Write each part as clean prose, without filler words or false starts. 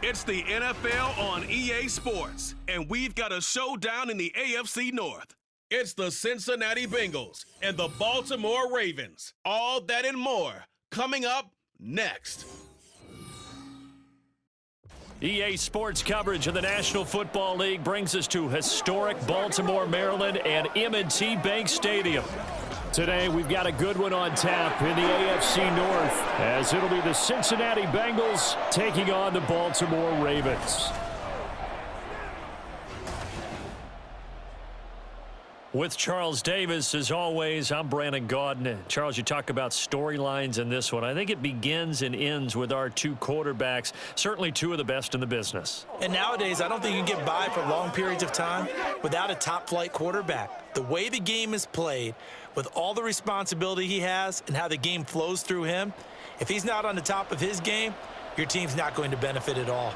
It's the NFL on EA Sports, and we've got a showdown in the AFC North. It's the Cincinnati Bengals and the Baltimore Ravens. All that and more coming up next. EA Sports coverage of the National Football League brings us to historic Baltimore, Maryland, and M&T Bank Stadium. Today, we've got a good one on tap in the AFC North, as it'll be the Cincinnati Bengals taking on the Baltimore Ravens. With Charles Davis, as always, I'm Brandon Gaudin. Charles, you talk about storylines in this one. I think it begins and ends with our two quarterbacks, certainly two of the best in the business. And nowadays, I don't think you can get by for long periods of time without a top-flight quarterback. The way the game is played, with all the responsibility he has and how the game flows through him, if he's not on the top of his game, your team's not going to benefit at all.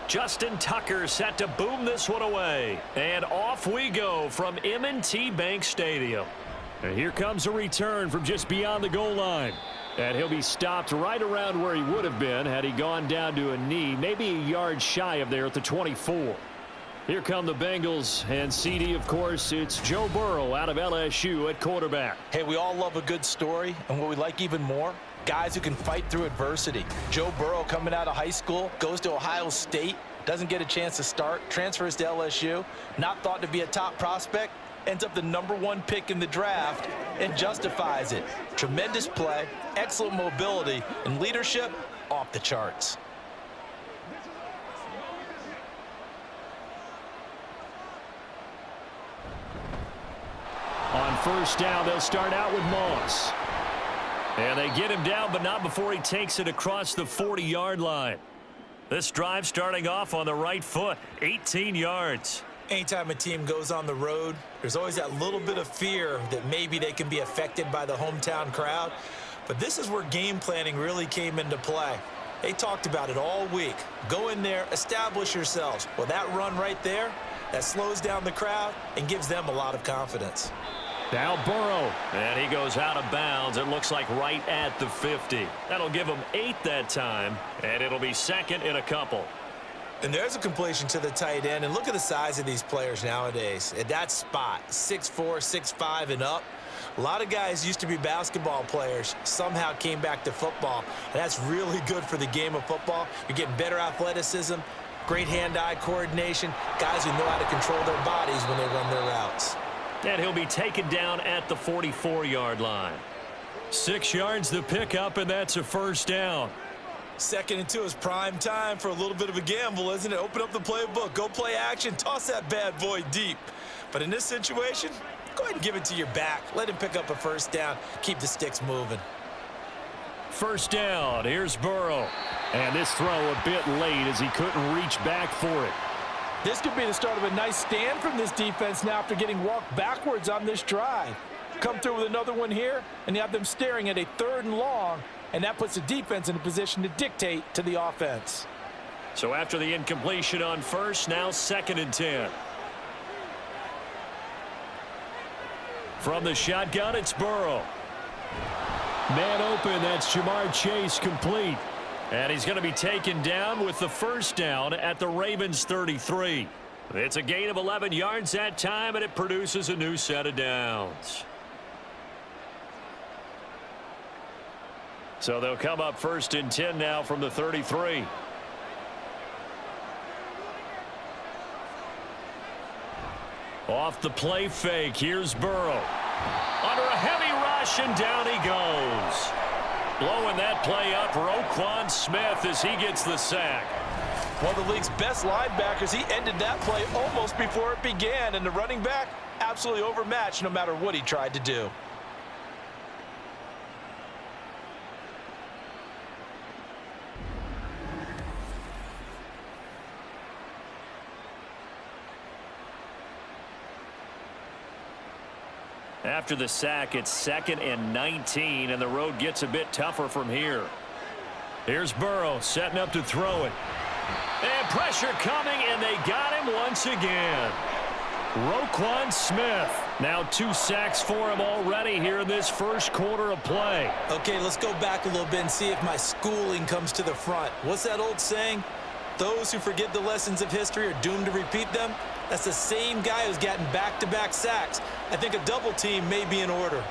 Justin Tucker set to boom this one away. And off we go from M&T Bank Stadium. And here comes a return from just beyond the goal line. And he'll be stopped right around where he would have been had he gone down to a knee, maybe a yard shy of there at the 24. Here come the Bengals, and CD, of course, it's Joe Burrow out of LSU at quarterback. Hey, we all love a good story, and what we like even more, guys who can fight through adversity. Joe Burrow coming out of high school, goes to Ohio State, doesn't get a chance to start, transfers to LSU, not thought to be a top prospect, ends up the #1 pick in the draft, and justifies it. Tremendous play, excellent mobility, and leadership off the charts. On first down, they'll start out with Moss. And they get him down, but not before he takes it across the 40-yard line. This drive starting off on the right foot, 18 yards. Anytime a team goes on the road, there's always that little bit of fear that maybe they can be affected by the hometown crowd. But this is where game planning really came into play. They talked about it all week. Go in there, establish yourselves. Well, that run right there, that slows down the crowd and gives them a lot of confidence. Now Burrow, and he goes out of bounds. It looks like right at the 50. That'll give him 8 that time, and it'll be second in a couple. And there's a completion to the tight end, and look at the size of these players nowadays. At that spot, 6'4", 6'5", and up. A lot of guys used to be basketball players, somehow came back to football, and that's really good for the game of football. You're getting better athleticism, great hand-eye coordination, guys who know how to control their bodies when they run their routes. And he'll be taken down at the 44-yard line. 6 yards the pickup, and that's a first down. 2nd and 2 is prime time for a little bit of a gamble, isn't it? Open up the playbook, go play action, toss that bad boy deep. But in this situation, go ahead and give it to your back. Let him pick up a first down. Keep the sticks moving. First down, here's Burrow. And this throw a bit late as he couldn't reach back for it. This could be the start of a nice stand from this defense now after getting walked backwards on this drive. Come through with another one here, and you have them staring at a 3rd and long, and that puts the defense in a position to dictate to the offense. So after the incompletion on first, now 2nd and 10. From the shotgun, it's Burrow. Man open, that's Jamar Chase complete. And he's going to be taken down with the first down at the Ravens 33. It's a gain of 11 yards that time, and it produces a new set of downs. So they'll come up 1st and 10 now from the 33. Off the play fake, here's Burrow. Under a heavy rush, and down he goes. Blowing that play up, Roquan Smith, as he gets the sack. One of the league's best linebackers, he ended that play almost before it began, and the running back absolutely overmatched no matter what he tried to do. After the sack, it's 2nd and 19, and the road gets a bit tougher from here. Here's Burrow setting up to throw it. And pressure coming, and they got him once again. Roquan Smith. Now 2 sacks for him already here in this first quarter of play. Okay, let's go back a little bit and see if my schooling comes to the front. What's that old saying? Those who forget the lessons of history are doomed to repeat them. That's the same guy who's gotten back-to-back sacks. I think a double team may be in order.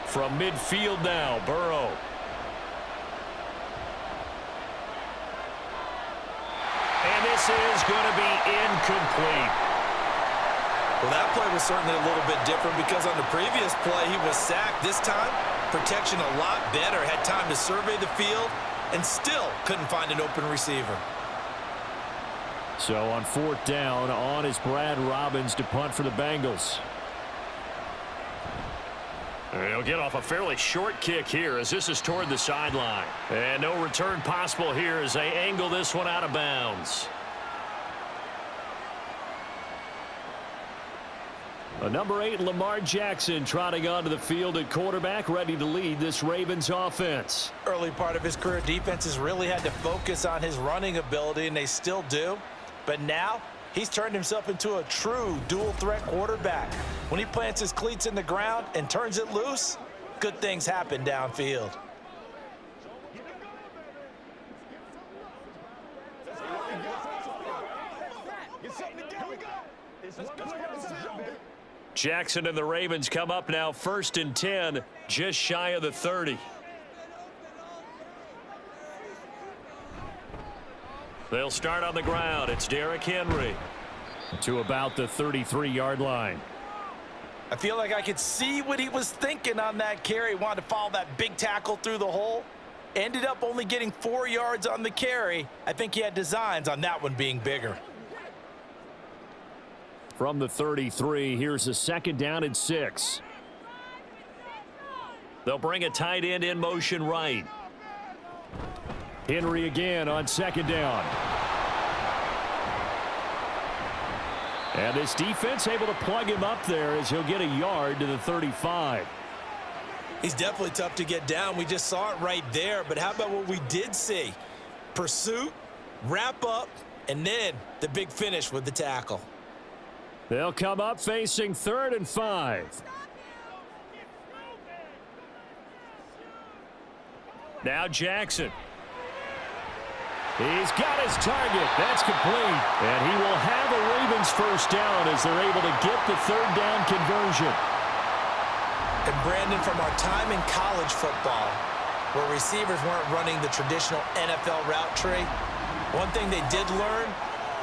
From midfield now, Burrow. And this is going to be incomplete. Well, that play was certainly a little bit different because on the previous play, he was sacked. This time, protection a lot better. Had time to survey the field and still couldn't find an open receiver. So on 4th down, on is Brad Robbins to punt for the Bengals. He'll get off a fairly short kick here as this is toward the sideline. And no return possible here as they angle this one out of bounds. Number 8, Lamar Jackson, trotting onto the field at quarterback, ready to lead this Ravens offense. Early part of his career, defenses really had to focus on his running ability, and they still do. But now, he's turned himself into a true dual-threat quarterback. When he plants his cleats in the ground and turns it loose, good things happen downfield. Jackson and the Ravens come up now 1st and 10, just shy of the 30. They'll start on the ground. It's Derrick Henry to about the 33-yard line. I feel like I could see what he was thinking on that carry. Wanted to follow that big tackle through the hole. Ended up only getting 4 yards on the carry. I think he had designs on that one being bigger. From the 33, here's a 2nd down and 6. They'll bring a tight end in motion right. Henry again on 2nd down. And this defense able to plug him up there as he'll get a yard to the 35. He's definitely tough to get down. We just saw it right there. But how about what we did see? Pursuit, wrap up, and then the big finish with the tackle. They'll come up facing 3rd and 5. Now Jackson. He's got his target. That's complete. And he will have a Ravens first down as they're able to get the 3rd down conversion. And Brandon, from our time in college football, where receivers weren't running the traditional NFL route tree, one thing they did learn,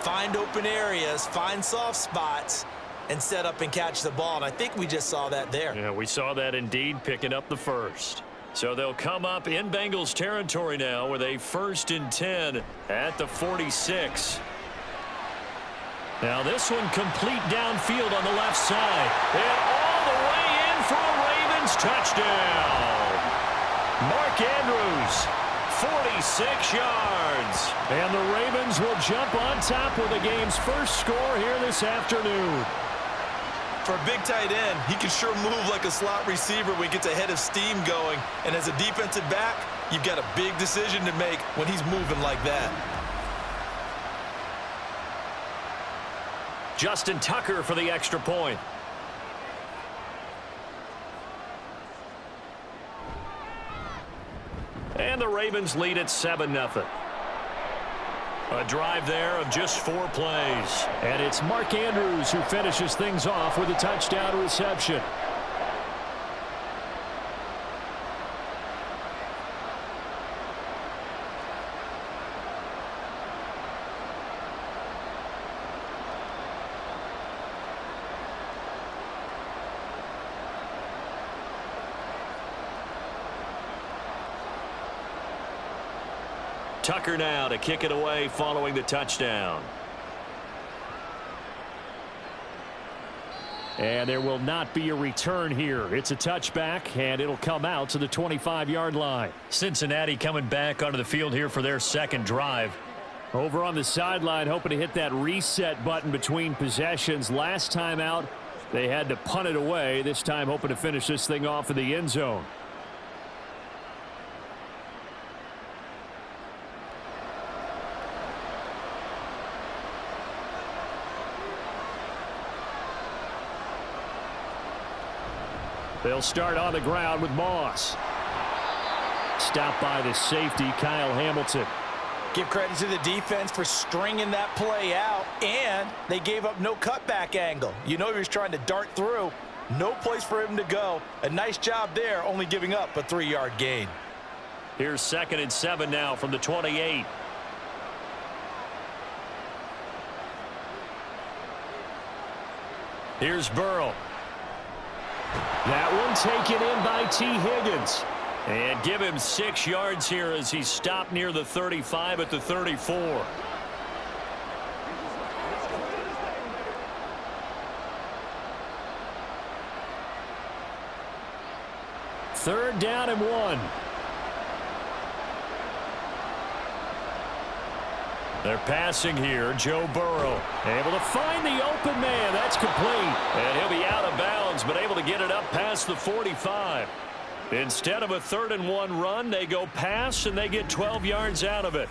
find open areas, find soft spots, and set up and catch the ball. And I think we just saw that there. Yeah, we saw that indeed, picking up the first. So they'll come up in Bengals territory now with a 1st and 10 at the 46. Now this one complete downfield on the left side. And all the way in for a Ravens touchdown. Mark Andrews, 46 yards. And the Ravens will jump on top with the game's first score here this afternoon. For a big tight end, he can sure move like a slot receiver when he gets a head of steam going. And as a defensive back, you've got a big decision to make when he's moving like that. Justin Tucker for the extra point. And the Ravens lead at 7-0. A drive there of just 4 plays. And it's Mark Andrews who finishes things off with a touchdown reception. Tucker now to kick it away following the touchdown. And there will not be a return here. It's a touchback, and it'll come out to the 25-yard line. Cincinnati coming back onto the field here for their second drive. Over on the sideline, hoping to hit that reset button between possessions. Last time out, They had to punt it away, this time hoping to finish this thing off in the end zone. They'll start on the ground with Moss. Stopped by the safety, Kyle Hamilton. Give credit to the defense for stringing that play out, and they gave up no cutback angle. You know he was trying to dart through. No place for him to go. A nice job there, only giving up a 3-yard gain. Here's 2nd and 7 now from the 28. Here's Burrow. That one taken in by T. Higgins. And give him 6 yards here as he stopped near the 35 at the 34. Third down and 1. They're passing here. Joe Burrow able to find the open man. That's complete. And he'll be out of bounds, but able to get it up past the 45. Instead of a 3rd and 1 run, they go pass, and they get 12 yards out of it.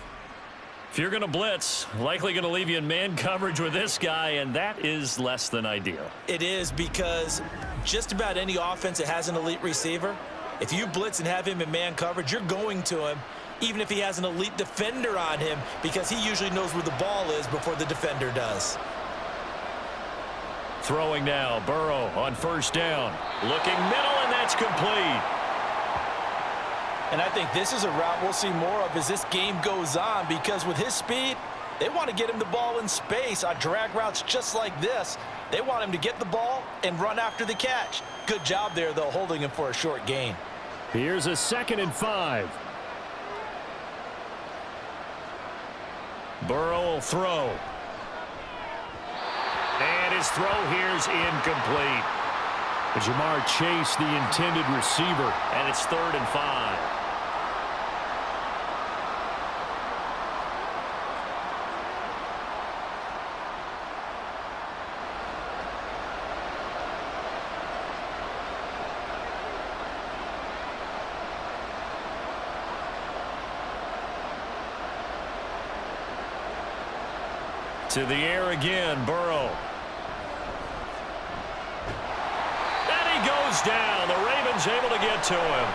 If you're going to blitz, likely going to leave you in man coverage with this guy, and that is less than ideal. It is, because just about any offense that has an elite receiver, if you blitz and have him in man coverage, you're going to him, even if he has an elite defender on him, because he usually knows where the ball is before the defender does. Throwing now, Burrow on 1st down. Looking middle, and that's complete. And I think this is a route we'll see more of as this game goes on, because with his speed, they want to get him the ball in space on drag routes just like this. They want him to get the ball and run after the catch. Good job there, though, holding him for a short gain. Here's a 2nd and 5. Burrow will throw. And his throw here's incomplete. Jamar Chase, the intended receiver, and it's 3rd and 5. To the air again, Burrow. And he goes down. The Ravens able to get to him.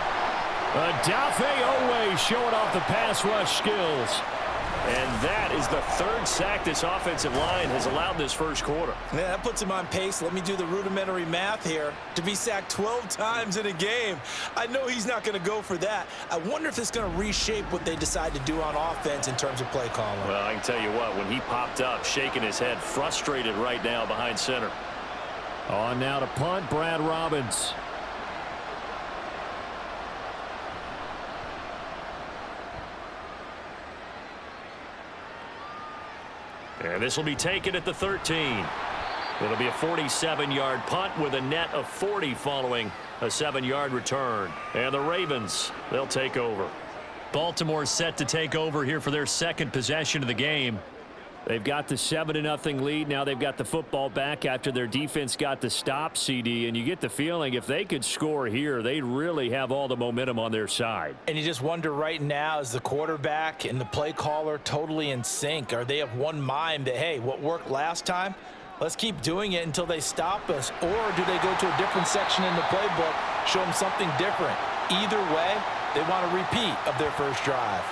Odafe Oweh showing off the pass rush skills. And that is the 3rd sack this offensive line has allowed this first quarter. Yeah, that puts him on pace. Let me do the rudimentary math here. To be sacked 12 times in a game, I know he's not going to go for that. I wonder if it's going to reshape what they decide to do on offense in terms of play calling. Well, I can tell you what, when he popped up, shaking his head, frustrated right now behind center. On now to punt, Brad Robbins. And this will be taken at the 13. It'll be a 47-yard punt with a net of 40 following a 7-yard return. And the Ravens, they'll take over. Baltimore set to take over here for their 2nd possession of the game. They've got the 7-0 lead. Now they've got the football back after their defense got the stop, CD. And you get the feeling if they could score here, they'd really have all the momentum on their side. And you just wonder right now, is the quarterback and the play caller totally in sync? Are they of one mind that, hey, what worked last time, let's keep doing it until they stop us? Or do they go to a different section in the playbook, show them something different? Either way, they want a repeat of their first drive.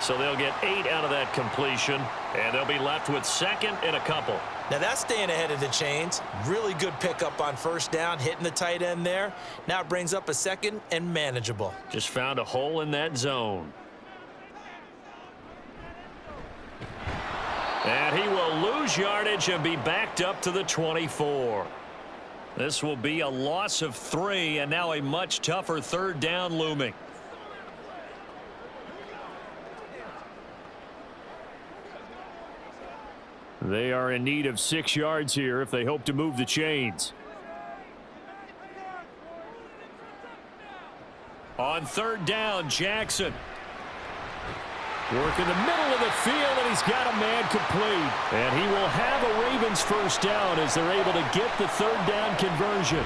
So they'll get 8 out of that completion, and they'll be left with 2nd and a couple. Now that's staying ahead of the chains. Really good pickup on 1st down, hitting the tight end there. Now it brings up a 2nd and manageable. Just found a hole in that zone. And he will lose yardage and be backed up to the 24. This will be a loss of 3, and now a much tougher 3rd down looming. They are in need of 6 yards here if they hope to move the chains. On 3rd down, Jackson. Working the middle of the field, and he's got a man complete. And he will have a Ravens first down as they're able to get the third down conversion.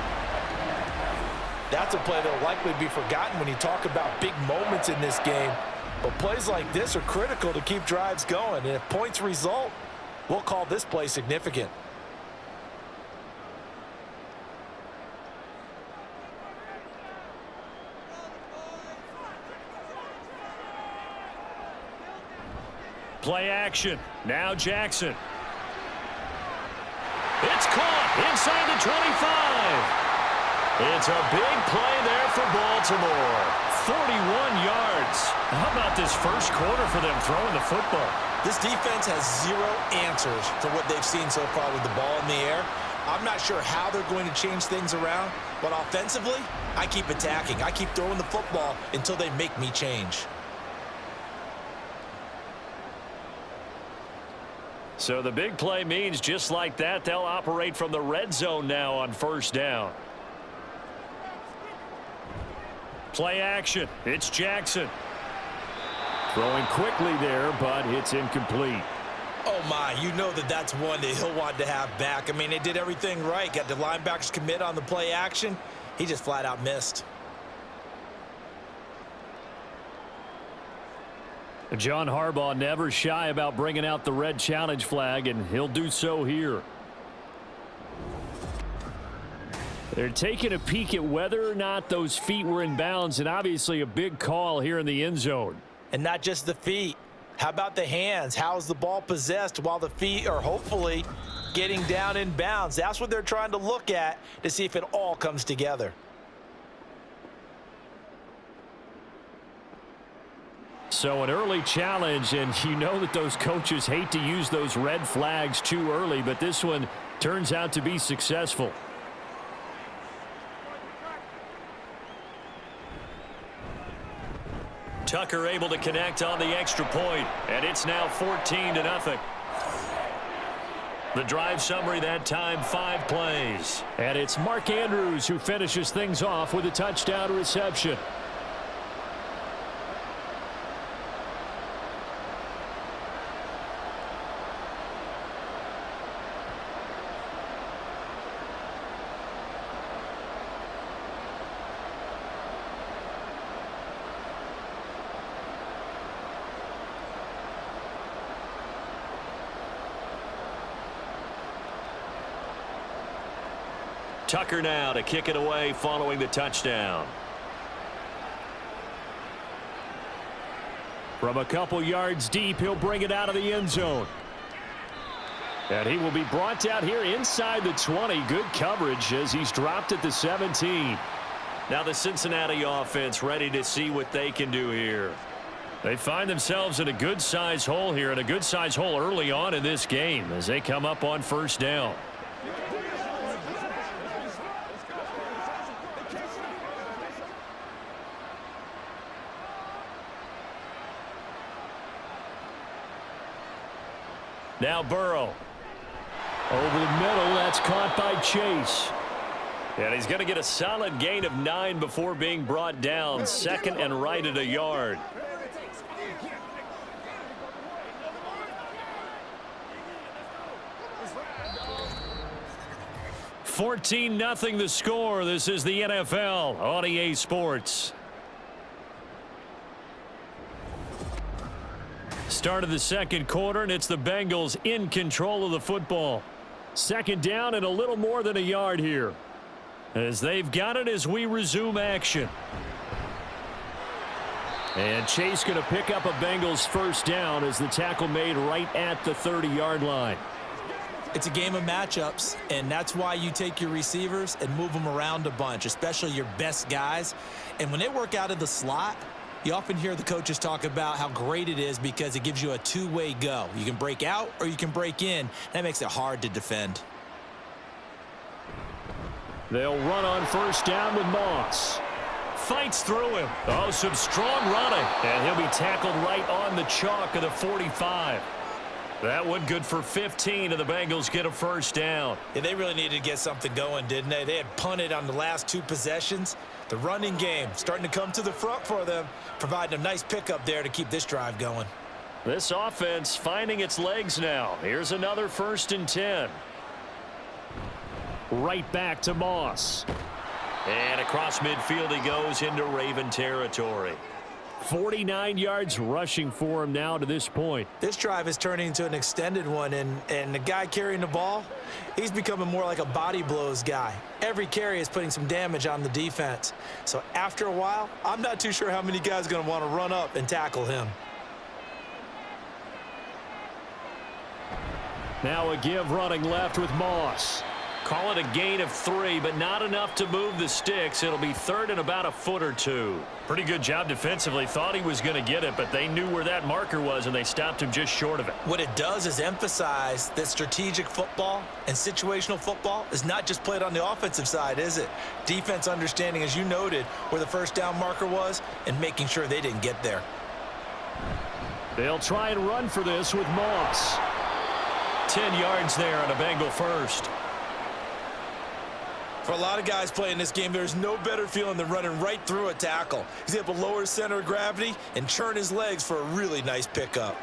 That's a play that will likely be forgotten when you talk about big moments in this game. But plays like this are critical to keep drives going. And if points result, we'll call this play significant. Play action. Now Jackson. It's caught inside the 25. It's a big play there for Baltimore. 41 yards. How about this first quarter for them throwing the football? This defense has zero answers for what they've seen so far with the ball in the air. I'm not sure how they're going to change things around, but offensively, I keep attacking. I keep throwing the football until they make me change. So the big play means just like that, they'll operate from the red zone now on first down. Play action. It's Jackson. Throwing quickly there, but it's incomplete. Oh, my. You know that's one that he'll want to have back. I mean, they did everything right. Got the linebackers commit on the play action. He just flat out missed. John Harbaugh never shy about bringing out the red challenge flag, and he'll do so here. They're taking a peek at whether or not those feet were in bounds, and obviously a big call here in the end zone. And not just the feet. How about the hands? How's the ball possessed while the feet are hopefully getting down in bounds? That's what they're trying to look at to see if it all comes together. So an early challenge, and you know that those coaches hate to use those red flags too early, but this one turns out to be successful. Tucker able to connect on the extra point, and it's now 14-0. The drive summary that time, 5 plays. And it's Mark Andrews who finishes things off with a touchdown reception. Tucker now to kick it away following the touchdown. From a couple yards deep, he'll bring it out of the end zone. And he will be brought down here inside the 20. Good coverage as he's dropped at the 17. Now the Cincinnati offense ready to see what they can do here. They find themselves in a good-sized hole here, and a good-sized hole early on in this game as they come up on first down. Now Burrow. Over the middle, that's caught by Chase. And he's going to get a solid gain of 9 before being brought down. Second and right at a yard. $14-0 the score. This is the NFL on EA Sports. Start of the second quarter, and it's the Bengals in control of the football. Second down and a little more than a yard here, as they've got it as we resume action. And Chase going to pick up a Bengals first down as the tackle made right at the 30-yard line. It's a game of matchups, and that's why you take your receivers and move them around a bunch, especially your best guys. And when they work out of the slot, you often hear the coaches talk about how great it is because it gives you a two-way go. You can break out or you can break in. That makes it hard to defend. They'll run on first down with Moss. Fights through him. Oh, some strong running. And he'll be tackled right on the chalk of the 45. That one good for 15, and the Bengals get a first down. Yeah, they really needed to get something going, didn't they? They had punted on the last 2 possessions. The running game starting to come to the front for them, providing a nice pickup there to keep this drive going. This offense finding its legs now. Here's another 1st and 10. Right back to Moss. And across midfield he goes into Raven territory. 49 yards rushing for him now to this point. This drive is turning into an extended one, and the guy carrying the ball, he's becoming more like a body blows guy. Every carry is putting some damage on the defense. So after a while, I'm not too sure how many guys are going to want to run up and tackle him. Now a give running left with Moss. Call it a gain of 3, but not enough to move the sticks. It'll be 3rd and about a foot or 2. Pretty good job defensively. Thought he was going to get it, but they knew where that marker was, and they stopped him just short of it. What it does is emphasize that strategic football and situational football is not just played on the offensive side, is it? Defense understanding, as you noted, where the 1st down marker was and making sure they didn't get there. They'll try and run for this with Moss. 10 yards there on a Bengal 1st. For a lot of guys playing this game, there's no better feeling than running right through a tackle. He's able to lower his center of gravity and churn his legs for a really nice pickup.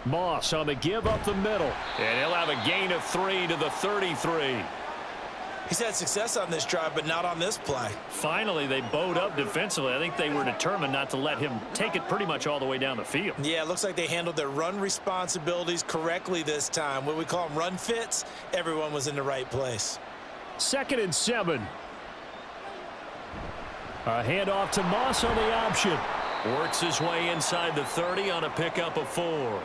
Moss on the give up the middle. And he'll have a gain of 3 to the 33. He's had success on this drive, but not on this play. Finally, they bowed up defensively. I think they were determined not to let him take it pretty much all the way down the field. Yeah, it looks like they handled their run responsibilities correctly this time. What we call them run fits, everyone was in the right place. 2nd and 7. A handoff to Moss on the option. Works his way inside the 30 on a pickup of 4.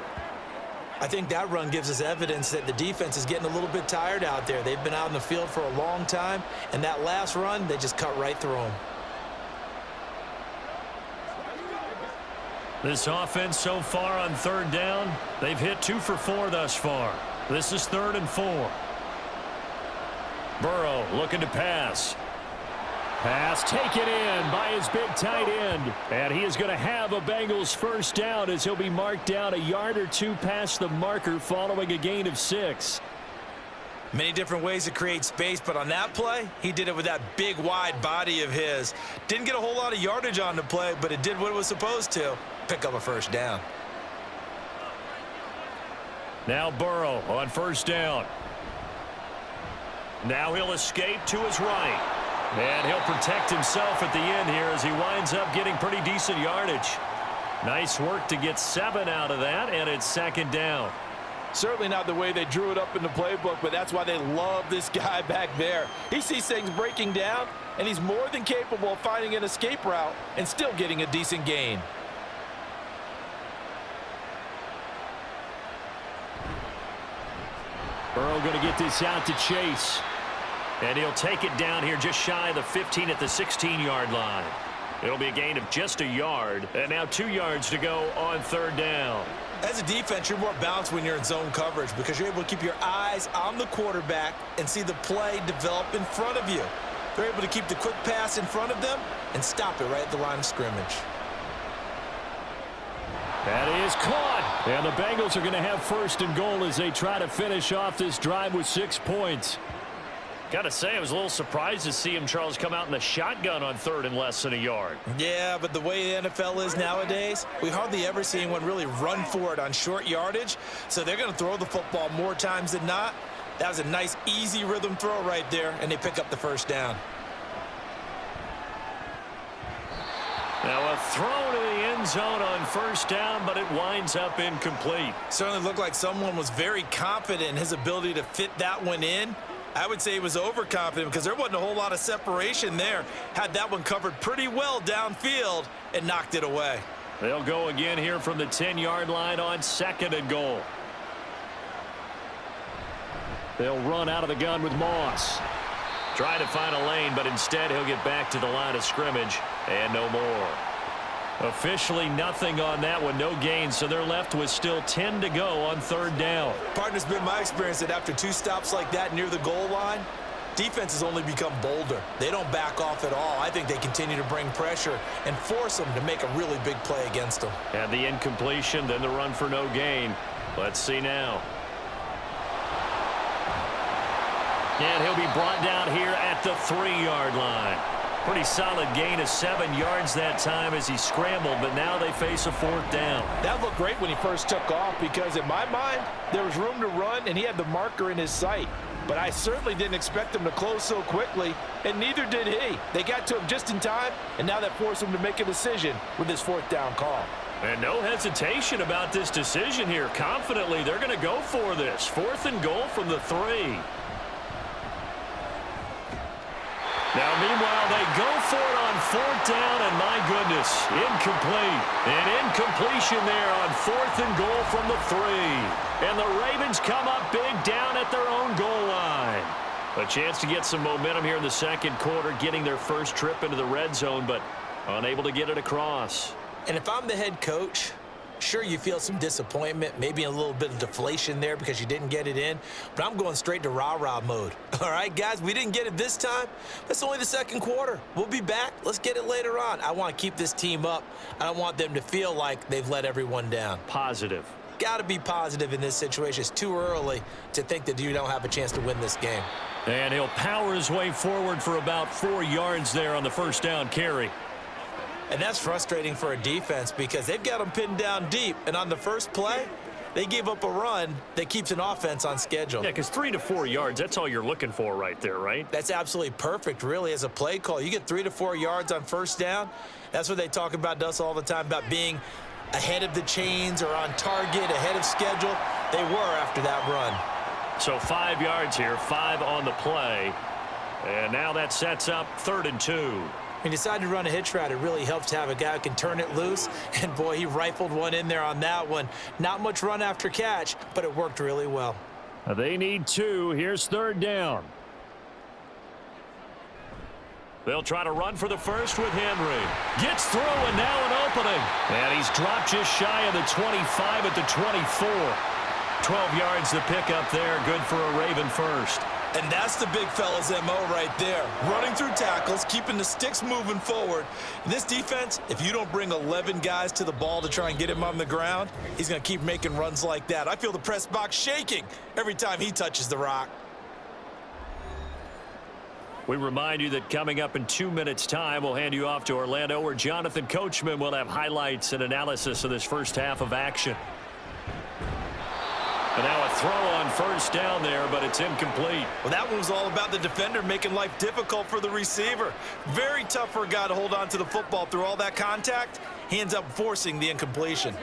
I think that run gives us evidence that the defense is getting a little bit tired out there. They've been out in the field for a long time, and that last run, they just cut right through them. This offense so far on 3rd down, they've hit 2 for 4 thus far. This is 3rd and 4. Burrow looking to pass. Pass taken in by his big tight end. And he is going to have a Bengals 1st down as he'll be marked down a yard or 2 past the marker following a gain of 6. Many different ways to create space, but on that play, he did it with that big, wide body of his. Didn't get a whole lot of yardage on the play, but it did what it was supposed to. Pick up a 1st down. Now Burrow on 1st down. Now he'll escape to his right. And he'll protect himself at the end here as he winds up getting pretty decent yardage. Nice work to get 7 out of that, and it's 2nd down. Certainly not the way they drew it up in the playbook, but that's why they love this guy back there. He sees things breaking down, and he's more than capable of finding an escape route and still getting a decent gain. Burrow going to get this out to Chase. And he'll take it down here just shy of the 15 at the 16-yard line. It'll be a gain of just a yard. And now 2 yards to go on 3rd down. As a defense, you're more balanced when you're in zone coverage because you're able to keep your eyes on the quarterback and see the play develop in front of you. They're able to keep the quick pass in front of them and stop it right at the line of scrimmage. That is caught. And the Bengals are going to have 1st and goal as they try to finish off this drive with 6 points. Got to say, I was a little surprised to see him, Charles, come out in the shotgun on 3rd and less than a yard. Yeah, but the way the NFL is nowadays, we hardly ever see anyone really run for it on short yardage. So they're going to throw the football more times than not. That was a nice, easy rhythm throw right there, and they pick up the 1st down. Now a throw to the end zone on 1st down, but it winds up incomplete. Certainly looked like someone was very confident in his ability to fit that one in. I would say he was overconfident because there wasn't a whole lot of separation there. Had that one covered pretty well downfield and knocked it away. They'll go again here from the 10-yard line on 2nd and goal. They'll run out of the gun with Moss. Try to find a lane, but instead he'll get back to the line of scrimmage and no more. Officially nothing on that one, no gain, so they're left with still 10 to go on 3rd down. Partner's been my experience that after 2 stops like that near the goal line, defenses only become bolder. They don't back off at all. I think they continue to bring pressure and force them to make a really big play against them. And the incompletion, then the run for no gain. Let's see now. And he'll be brought down here at the 3-yard line. Pretty solid gain of 7 yards that time as he scrambled, but now they face a 4th down. That looked great when he first took off because in my mind, there was room to run and he had the marker in his sight. But I certainly didn't expect him to close so quickly, and neither did he. They got to him just in time, and now that forced him to make a decision with his 4th down call. And no hesitation about this decision here. Confidently, they're going to go for this. 4th and goal from the 3. Now, meanwhile, they go for it on 4th down, and my goodness, incomplete. An incompletion there on 4th and goal from the 3. And the Ravens come up big down at their own goal line. A chance to get some momentum here in the 2nd quarter, getting their first trip into the red zone, but unable to get it across. And if I'm the head coach, sure, you feel some disappointment, maybe a little bit of deflation there because you didn't get it in, but I'm going straight to rah-rah mode. All right, guys, we didn't get it this time. That's only the 2nd quarter. We'll be back. Let's get it later on. I want to keep this team up. I don't want them to feel like they've let everyone down. Positive. Got to be positive in this situation. It's too early to think that you don't have a chance to win this game. And he'll power his way forward for about 4 yards there on the 1st down carry. And that's frustrating for a defense because they've got them pinned down deep. And on the first play, they gave up a run that keeps an offense on schedule. Yeah, because 3 to 4 yards, that's all you're looking for right there, right? That's absolutely perfect, really, as a play call. You get 3 to 4 yards on 1st down. That's what they talk about to us all the time, about being ahead of the chains or on target, ahead of schedule. They were after that run. So 5 yards here, 5 on the play. And now that sets up 3rd and 2. When you decide to run a hitch route, it really helps to have a guy who can turn it loose. And, boy, he rifled one in there on that one. Not much run after catch, but it worked really well. They need 2. Here's 3rd down. They'll try to run for the first with Henry. Gets through and now an opening. And he's dropped just shy of the 25 at the 24. 12 yards to pick up there. Good for a Raven first. And that's the big fella's MO right there. Running through tackles, keeping the sticks moving forward. This defense, if you don't bring 11 guys to the ball to try and get him on the ground, he's going to keep making runs like that. I feel the press box shaking every time he touches the rock. We remind you that coming up in 2 minutes' time, we'll hand you off to Orlando, where Jonathan Coachman will have highlights and analysis of this first half of action. And now a throw on 1st down there, but it's incomplete. Well, that one was all about the defender making life difficult for the receiver. Very tough for a guy to hold on to the football through all that contact. He ends up forcing the incompletion.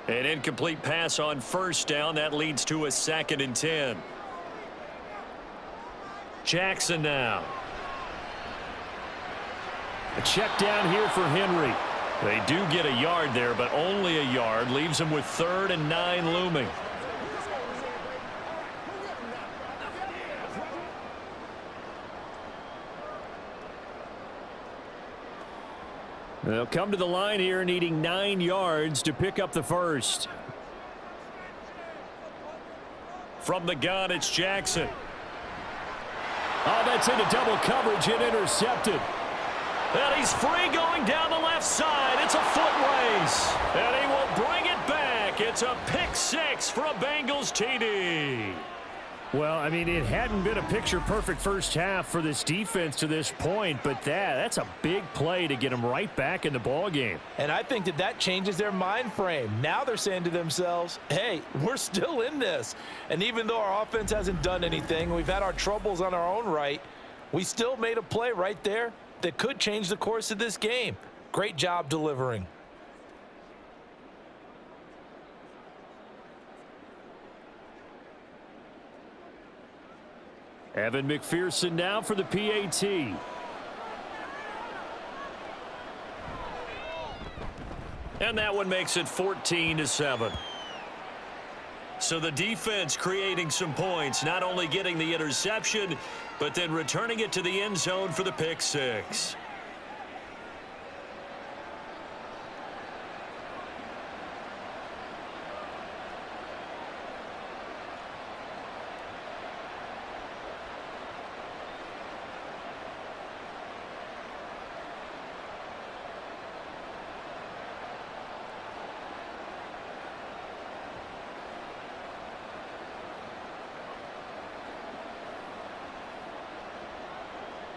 An incomplete pass on 1st down. That leads to a 2nd and 10. Jackson now. A check down here for Henry. They do get a yard there, but only a yard. Leaves them with 3rd and 9 looming. They'll come to the line here needing 9 yards to pick up the first. From the gun, it's Jackson. Oh, that's into double coverage and intercepted. And he's free going down the left side. It's a foot race. And he will bring it back. It's a pick 6 for a Bengals TD. Well, I mean, it hadn't been a picture-perfect first half for this defense to this point, but that's a big play to get them right back in the ballgame. And I think that changes their mind frame. Now they're saying to themselves, hey, we're still in this. And even though our offense hasn't done anything, we've had our troubles on our own right, we still made a play right there that could change the course of this game. Great job delivering. Evan McPherson now for the PAT. And that one makes it 14-7. So the defense creating some points, not only getting the interception, but then returning it to the end zone for the pick 6.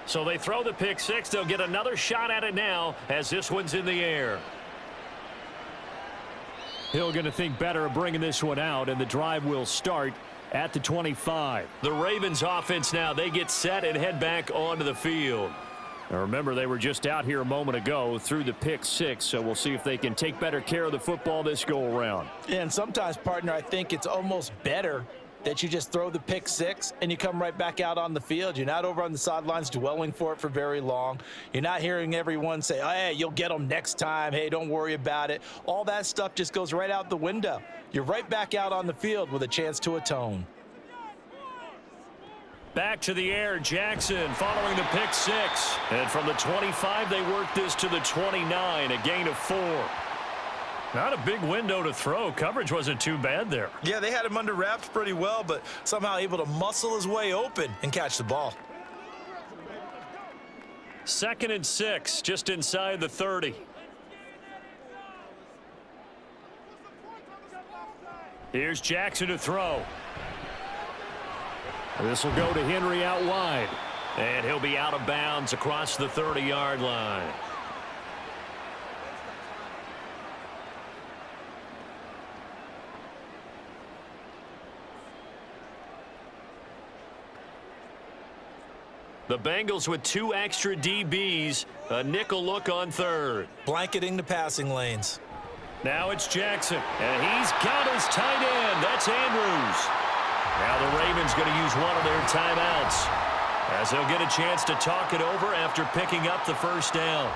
So they throw the pick six. They'll get another shot at it now as this one's in the air. Hill going to think better of bringing this one out, and the drive will start at the 25. The Ravens offense now, they get set and head back onto the field. Now remember, they were just out here a moment ago through the pick six, so we'll see if they can take better care of the football this go-around. Yeah, and sometimes, partner, I think it's almost better that you just throw the pick six and you come right back out on the field. You're not over on the sidelines dwelling for it for very long. You're not hearing everyone say, oh, hey, you'll get them next time. Hey, don't worry about it. All that stuff just goes right out the window. You're right back out on the field with a chance to atone. Back to the air, Jackson following the pick six. And from the 25, they work this to the 29, a gain of 4. Not a big window to throw. Coverage wasn't too bad there. Yeah, they had him under wraps pretty well, but somehow able to muscle his way open and catch the ball. 2nd and 6, just inside the 30. Here's Jackson to throw. This will go to Henry out wide. And he'll be out of bounds across the 30-yard line. The Bengals with 2 extra DBs, a nickel look on 3rd. Blanketing the passing lanes. Now it's Jackson, and he's got his tight end. That's Andrews. Now the Ravens going to use one of their timeouts as they'll get a chance to talk it over after picking up the first down.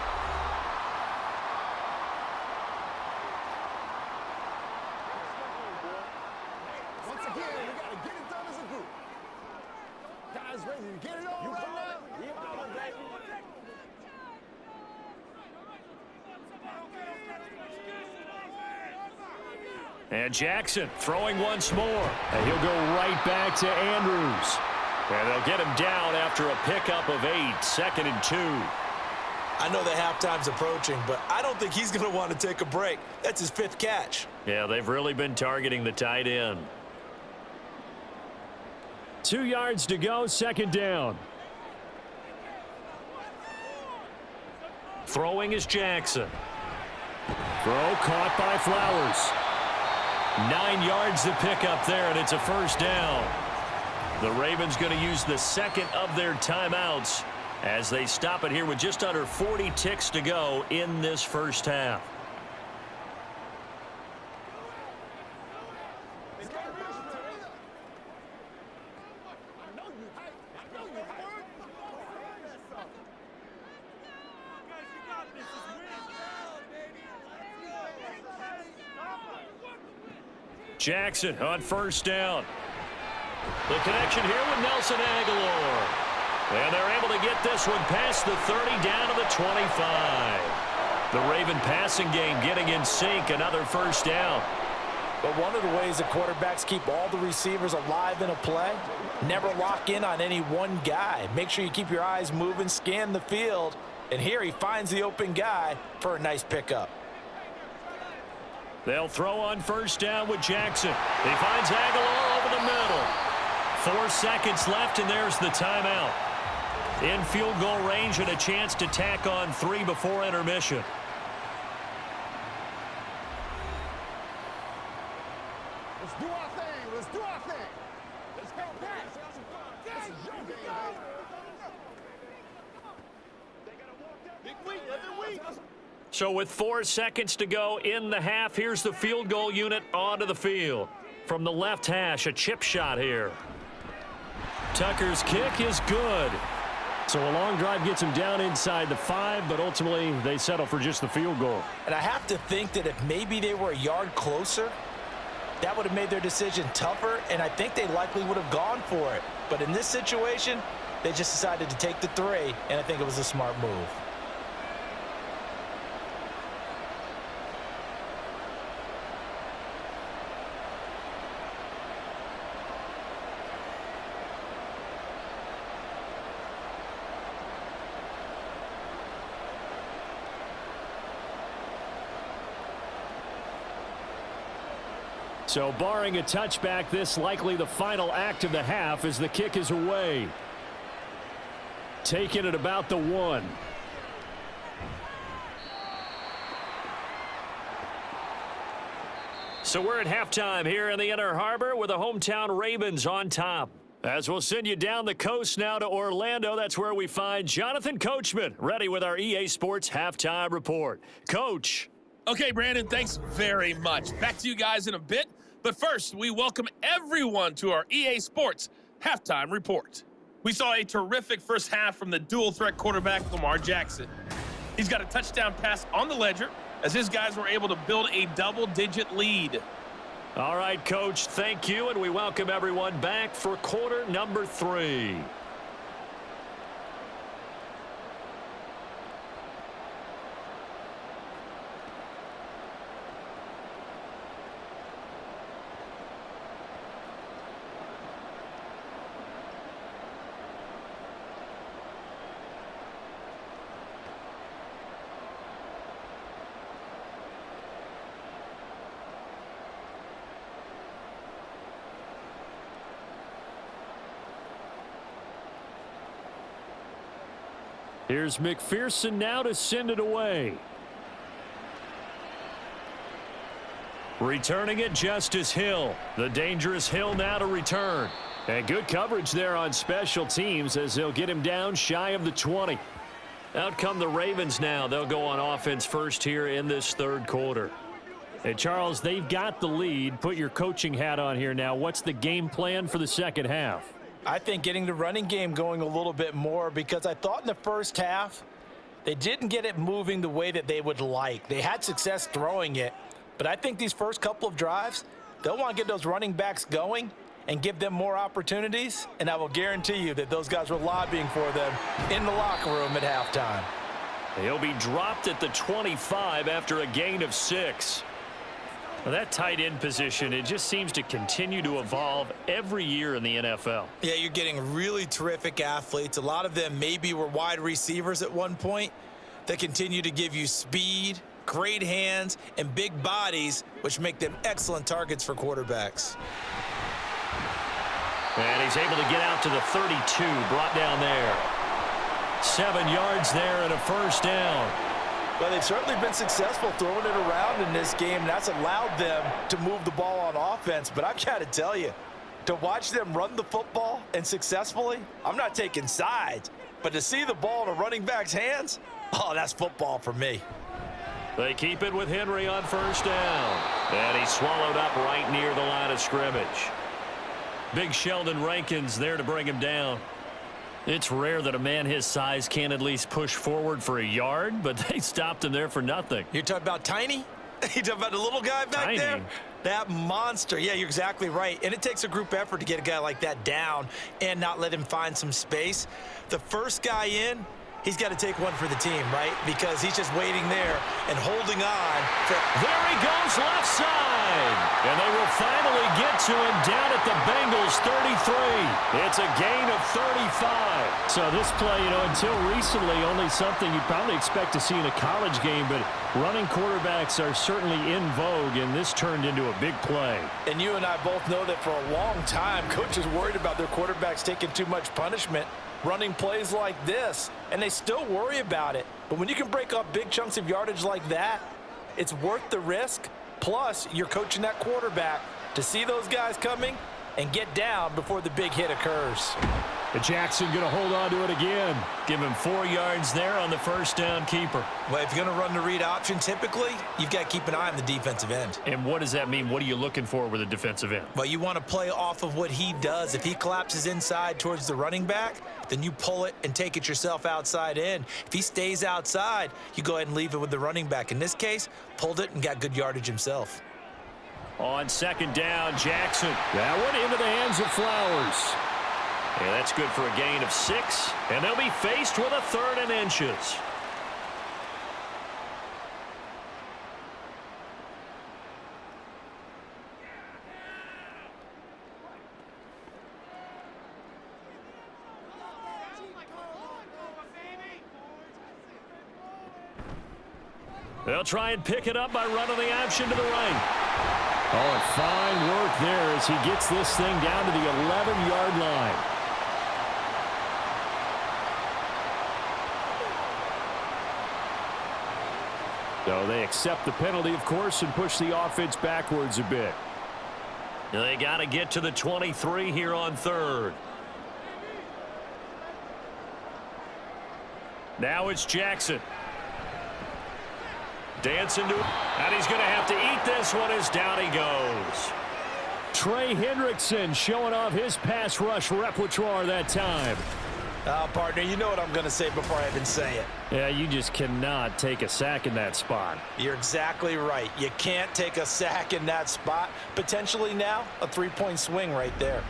Once again, we got to get it done as a group. Guys ready to get it on right now? You ballin', baby. And Jackson throwing once more. And he'll go right back to Andrews. And they'll get him down after a pickup of 8, 2nd and 2. I know that halftime's approaching, but I don't think he's going to want to take a break. That's his 5th catch. Yeah, they've really been targeting the tight end. 2 yards to go, 2nd down. Throwing is Jackson. Throw caught by Flowers. 9 yards to pick up there, and it's a first down. The Ravens going to use the 2nd of their timeouts as they stop it here with just under 40 ticks to go in this first half. Jackson on first down. The connection here with Nelson Aguilar. And they're able to get this one past the 30 down to the 25. The Raven passing game getting in sync, another first down. But one of the ways that quarterbacks keep all the receivers alive in a play, never lock in on any one guy. Make sure you keep your eyes moving, scan the field, and here he finds the open guy for a nice pickup. They'll throw on first down with Jackson. He finds Aguilar over the middle. 4 seconds left, and there's the timeout. In field goal range and a chance to tack on 3 before intermission. Let's do our thing. Let's do our thing. Let's go back. This is your game, baby. Big week, every week. So with 4 seconds to go in the half, here's the field goal unit onto the field. From the left hash, a chip shot here. Tucker's kick is good. So a long drive gets him down inside the 5, but ultimately they settle for just the field goal. And I have to think that if maybe they were a yard closer, that would have made their decision tougher, and I think they likely would have gone for it. But in this situation, they just decided to take the 3, and I think it was a smart move. So barring a touchback, this likely the final act of the half as the kick is away. taken at about the 1. So we're at halftime here in the Inner Harbor with the hometown Ravens on top. As we'll send you down the coast now to Orlando, that's where we find Jonathan Coachman, ready with our EA Sports Halftime Report. Coach. Okay, Brandon, thanks very much. Back to you guys in a bit. But first, we welcome everyone to our EA Sports Halftime Report. We saw a terrific first half from the dual-threat quarterback, Lamar Jackson. He's got a touchdown pass on the ledger as his guys were able to build a double-digit lead. All right, Coach, thank you, and we welcome everyone back for quarter number 3. Here's McPherson now to send it away. Returning it, Justice Hill. The dangerous Hill now to return. And good coverage there on special teams as they'll get him down shy of the 20. Out come the Ravens now. They'll go on offense first here in this third quarter. Hey, Charles, they've got the lead. Put your coaching hat on here now. What's the game plan for the second half? I think getting the running game going a little bit more, because I thought in the first half they didn't get it moving the way that they would like. They had success throwing it, but I think these first couple of drives, they'll want to get those running backs going and give them more opportunities, and I will guarantee you that those guys were lobbying for them in the locker room at halftime. He'll be dropped at the 25 after a gain of 6. Well, that tight end position, it just seems to continue to evolve every year in the NFL. Yeah, you're getting really terrific athletes. A lot of them maybe were wide receivers at one point that continue to give you speed, great hands, and big bodies, which make them excellent targets for quarterbacks. And he's able to get out to the 32, brought down there. 7 yards there and a first down. Well, they've certainly been successful throwing it around in this game. That's allowed them to move the ball on offense. But I've got to tell you, to watch them run the football and successfully, I'm not taking sides. But to see the ball in a running back's hands, oh, that's football for me. They keep it with Henry on first down. And he's swallowed up right near the line of scrimmage. Big Sheldon Rankins there to bring him down. It's rare that a man his size can't at least push forward for a yard, but they stopped him there for nothing. You're talking about Tiny? You're talking about the little guy back there? That monster. Yeah, you're exactly right. And it takes a group effort to get a guy like that down and not let him find some space. The first guy in, he's got to take one for the team, right? Because he's just waiting there and holding on. There he goes left side. And they will finally get to him down at the Bengals 33. It's a gain of 35. So this play, until recently, only something you'd probably expect to see in a college game, but running quarterbacks are certainly in vogue, and this turned into a big play. And you and I both know that for a long time, coaches worried about their quarterbacks taking too much punishment running plays like this, and they still worry about it. But when you can break up big chunks of yardage like that, it's worth the risk. Plus, you're coaching that quarterback to see those guys coming and get down before the big hit occurs. Jackson going to hold on to it again. Give him 4 yards there on the first down keeper. Well, if you're going to run the read option, typically, you've got to keep an eye on the defensive end. And what does that mean? What are you looking for with a defensive end? Well, you want to play off of what he does. If he collapses inside towards the running back, then you pull it and take it yourself outside in. If he stays outside, you go ahead and leave it with the running back. In this case, pulled it and got good yardage himself. On second down, Jackson. That one into the hands of Flowers. And that's good for a gain of 6. And they'll be faced with a 3rd and inches. They'll try and pick it up by running the option to the right. Oh, and fine work there as he gets this thing down to the 11-yard line. So they accept the penalty, of course, and push the offense backwards a bit. They got to get to the 23 here on third. Now it's Jackson. Dancing to it, and he's going to have to eat this one as down he goes. Trey Hendrickson showing off his pass rush repertoire that time. Partner, you know what I'm going to say before I even say it. Yeah, you just cannot take a sack in that spot. You're exactly right. You can't take a sack in that spot. Potentially now, a 3-point swing right there.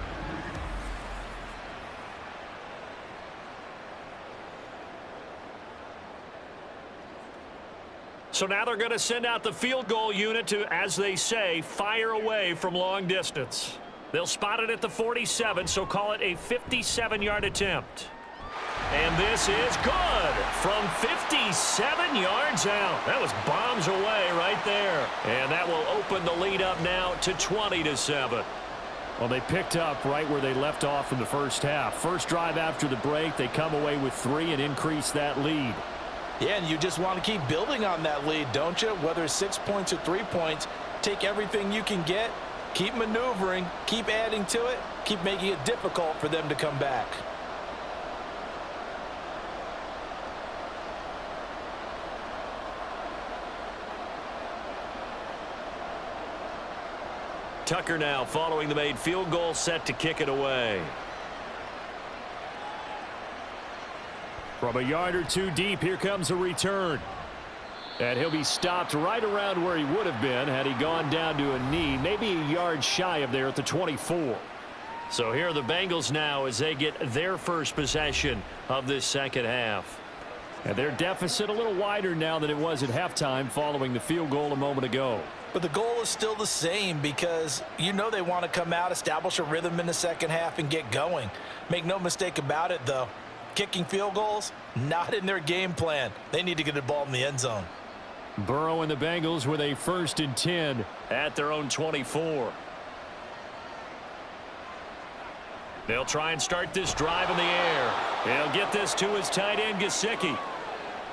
So now they're going to send out the field goal unit to, as they say, fire away from long distance. They'll spot it at the 47, so call it a 57-yard attempt. And this is good from 57 yards out. That was bombs away right there. And that will open the lead up now to 20-7. Well, they picked up right where they left off in the first half. First drive after the break, they come away with 3 and increase that lead. Yeah, and you just want to keep building on that lead, don't you? Whether it's 6 points or 3 points, take everything you can get, keep maneuvering, keep adding to it, keep making it difficult for them to come back. Tucker now following the made field goal, set to kick it away. From a yard or two deep, here comes a return. And he'll be stopped right around where he would have been had he gone down to a knee, maybe a yard shy of there at the 24. So here are the Bengals now as they get their first possession of this second half. And their deficit a little wider now than it was at halftime following the field goal a moment ago. But the goal is still the same because you know they want to come out, establish a rhythm in the second half, and get going. Make no mistake about it, though. Kicking field goals, not in their game plan. They need to get the ball in the end zone. Burrow and the Bengals with a 1st and 10 at their own 24. They'll try and start this drive in the air. They'll get this to his tight end, Gesicki.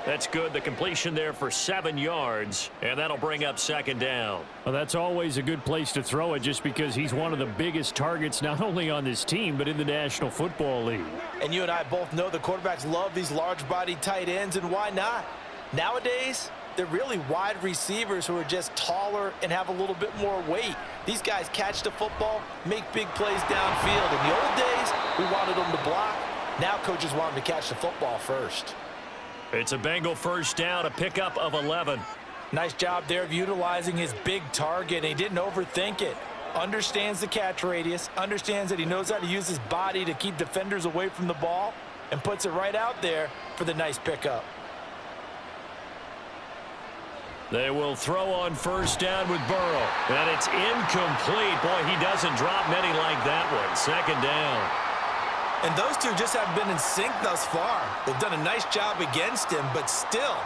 That's good. The completion there for 7 yards, and that'll bring up second down. Well, that's always a good place to throw it just because he's one of the biggest targets not only on this team but in the National Football League. And you and I both know the quarterbacks love these large-bodied tight ends, and why not? Nowadays, they're really wide receivers who are just taller and have a little bit more weight. These guys catch the football, make big plays downfield. In the old days, we wanted them to block. Now coaches want them to catch the football first. It's a Bengal first down, a pickup of 11. Nice job there of utilizing his big target, and he didn't overthink it. Understands the catch radius, understands that he knows how to use his body to keep defenders away from the ball, and puts it right out there for the nice pickup. They will throw on first down with Burrow. And it's incomplete. Boy, he doesn't drop many like that one. Second down. And those two just haven't been in sync thus far. They've done a nice job against him, but still,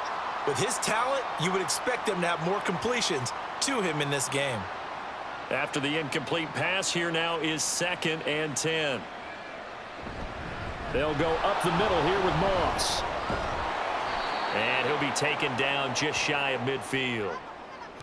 with his talent, you would expect them to have more completions to him in this game. After the incomplete pass, here now is 2nd and 10. They'll go up the middle here with Moss. And he'll be taken down just shy of midfield.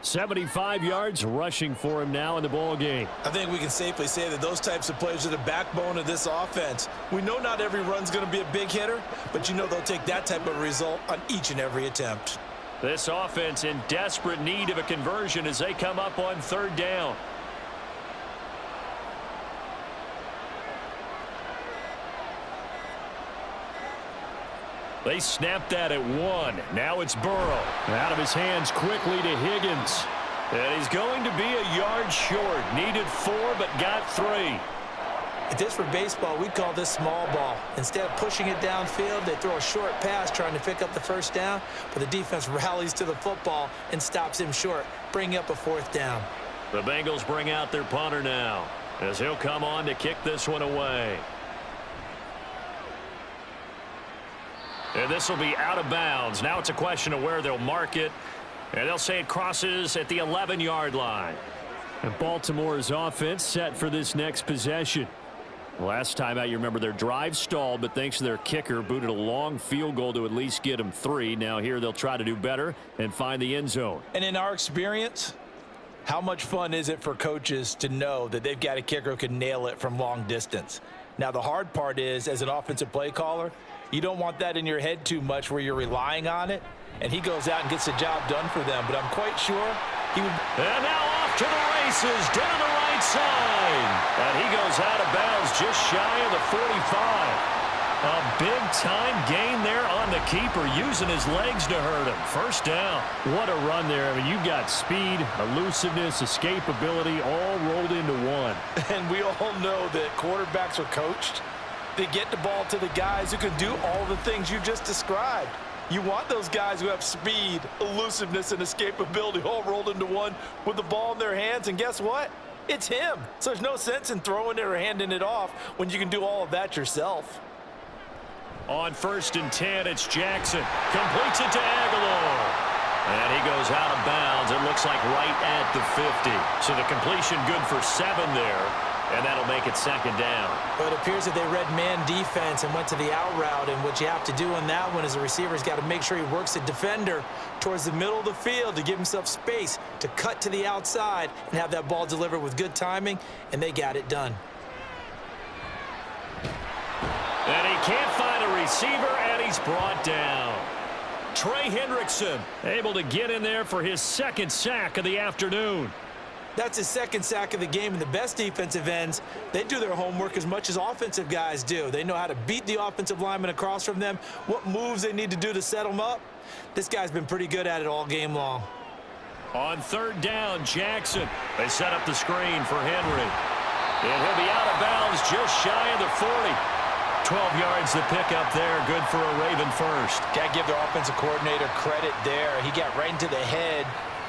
75 yards rushing for him now in the ball game. I think we can safely say that those types of players are the backbone of this offense. We know not every run's going to be a big hitter, but you know they'll take that type of result on each and every attempt. This offense in desperate need of a conversion as they come up on 3rd down. They snapped that at 1. Now it's Burrow. Out of his hands quickly to Higgins. And he's going to be a yard short. Needed 4, but got 3. If this were baseball, we'd call this small ball. Instead of pushing it downfield, they throw a short pass trying to pick up the first down, but the defense rallies to the football and stops him short, bringing up a 4th down. The Bengals bring out their punter now as he'll come on to kick this one away. And this will be out of bounds. Now it's a question of where they'll mark it. And they'll say it crosses at the 11-yard line. And Baltimore's offense set for this next possession. Last time out, you remember their drive stalled, but thanks to their kicker, booted a long field goal to at least get them 3. Now here they'll try to do better and find the end zone. And in our experience, how much fun is it for coaches to know that they've got a kicker who can nail it from long distance? Now, the hard part is, as an offensive play caller, you don't want that in your head too much where you're relying on it, and he goes out and gets the job done for them. But I'm quite sure he would. And now off to the races, down the right side. And he goes out of bounds just shy of the 45. A big-time gain there on the keeper, using his legs to hurt him. First down. What a run there. I mean, you've got speed, elusiveness, escapability all rolled into one. And we all know that quarterbacks are coached. They get the ball to the guys who can do all the things you just described. You want those guys who have speed, elusiveness, and escapability all rolled into one with the ball in their hands. And guess what? It's him. So there's no sense in throwing it or handing it off when you can do all of that yourself. On 1st and 10, it's Jackson. Completes it to Aguilar. And he goes out of bounds. It looks like right at the 50. So the completion good for 7 there. And that'll make it 2nd down. But it appears that they read man defense and went to the out route. And what you have to do on that one is the receiver's got to make sure he works the defender towards the middle of the field to give himself space to cut to the outside and have that ball delivered with good timing. And they got it done. And he can't find a receiver, and he's brought down. Trey Hendrickson able to get in there for his 2nd sack of the afternoon. That's his 2nd sack of the game, and the best defensive ends, they do their homework as much as offensive guys do. They know how to beat the offensive lineman across from them, what moves they need to do to set them up. This guy's been pretty good at it all game long. On 3rd down, Jackson. They set up the screen for Henry. And he'll be out of bounds just shy of the 40. 12 yards to pick up there. Good for a Raven first. Got to give their offensive coordinator credit there. He got right into the head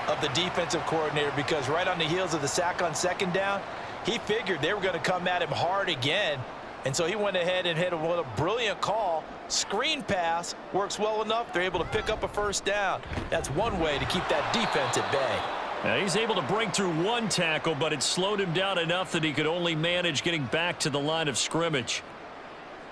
of the defensive coordinator because right on the heels of the sack on 2nd down, he figured they were going to come at him hard again. And so he went ahead and hit a brilliant call. Screen pass works well enough. They're able to pick up a 1st down. That's one way to keep that defense at bay. Now he's able to break through 1 tackle, but it slowed him down enough that he could only manage getting back to the line of scrimmage.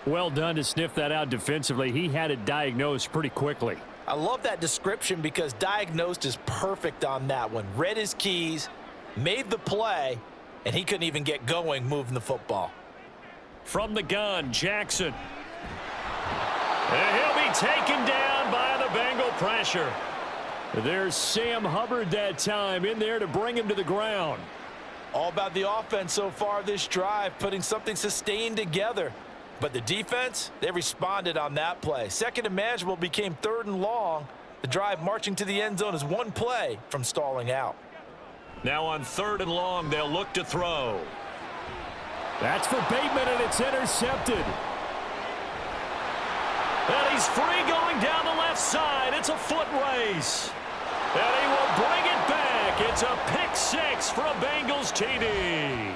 Well done to sniff that out defensively. He had it diagnosed pretty quickly. I love that description because diagnosed is perfect on that one. Read his keys, made the play, and he couldn't even get going moving the football. From the gun, Jackson. And he'll be taken down by the Bengal pressure. There's Sam Hubbard that time in there to bring him to the ground. All about the offense so far this drive, putting something sustained together. But the defense, they responded on that play. 2nd and manageable became 3rd and long. The drive marching to the end zone is 1 play from stalling out. Now on 3rd and long, they'll look to throw. That's for Bateman, and it's intercepted. And he's free going down the left side. It's a foot race. And he will bring it back. It's a pick 6 for a Bengals TD.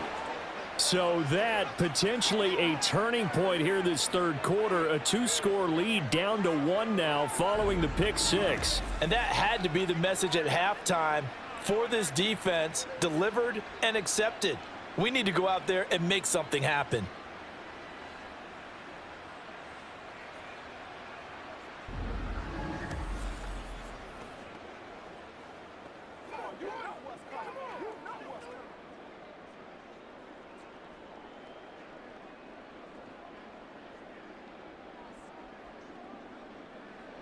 So that potentially a turning point here this 3rd quarter. A 2-score lead down to 1 now following the pick 6. And that had to be the message at halftime for this defense, delivered and accepted. We need to go out there and make something happen.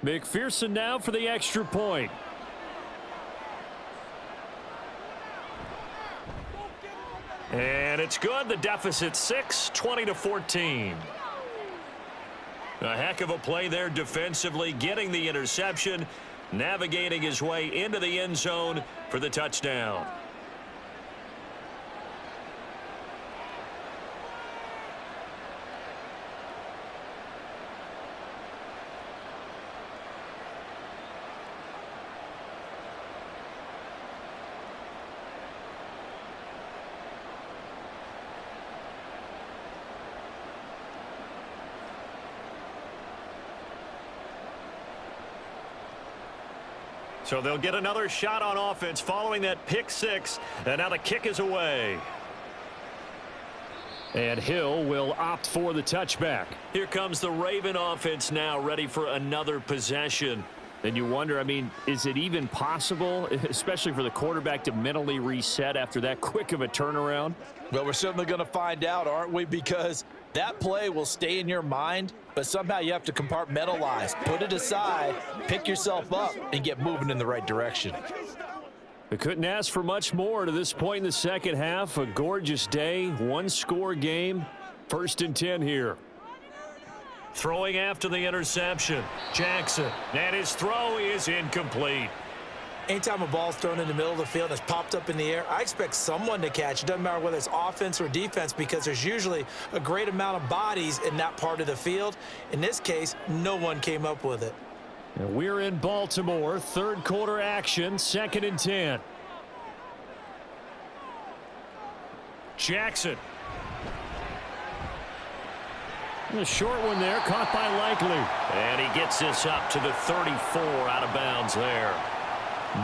McPherson now for the extra point. And it's good. The deficit 6, 20-14. A heck of a play there defensively, getting the interception, navigating his way into the end zone for the touchdown. So they'll get another shot on offense following that pick 6, and now the kick is away. And Hill will opt for the touchback. Here comes the Raven offense now, ready for another possession. And you wonder, I mean, is it even possible, especially for the quarterback, to mentally reset after that quick of a turnaround? Well, we're certainly going to find out, aren't we? Because that play will stay in your mind, but somehow you have to compartmentalize, put it aside, pick yourself up, and get moving in the right direction. They couldn't ask for much more to this point in the second half. A gorgeous day, one-score game, 1st and 10 here. Throwing after the interception, Jackson, and his throw is incomplete. Anytime a ball's thrown in the middle of the field and it's popped up in the air, I expect someone to catch. It doesn't matter whether it's offense or defense because there's usually a great amount of bodies in that part of the field. In this case, no one came up with it. And we're in Baltimore, third quarter action, 2nd and 10. Jackson. A short one there, caught by Likely. And he gets this up to the 34, out of bounds there.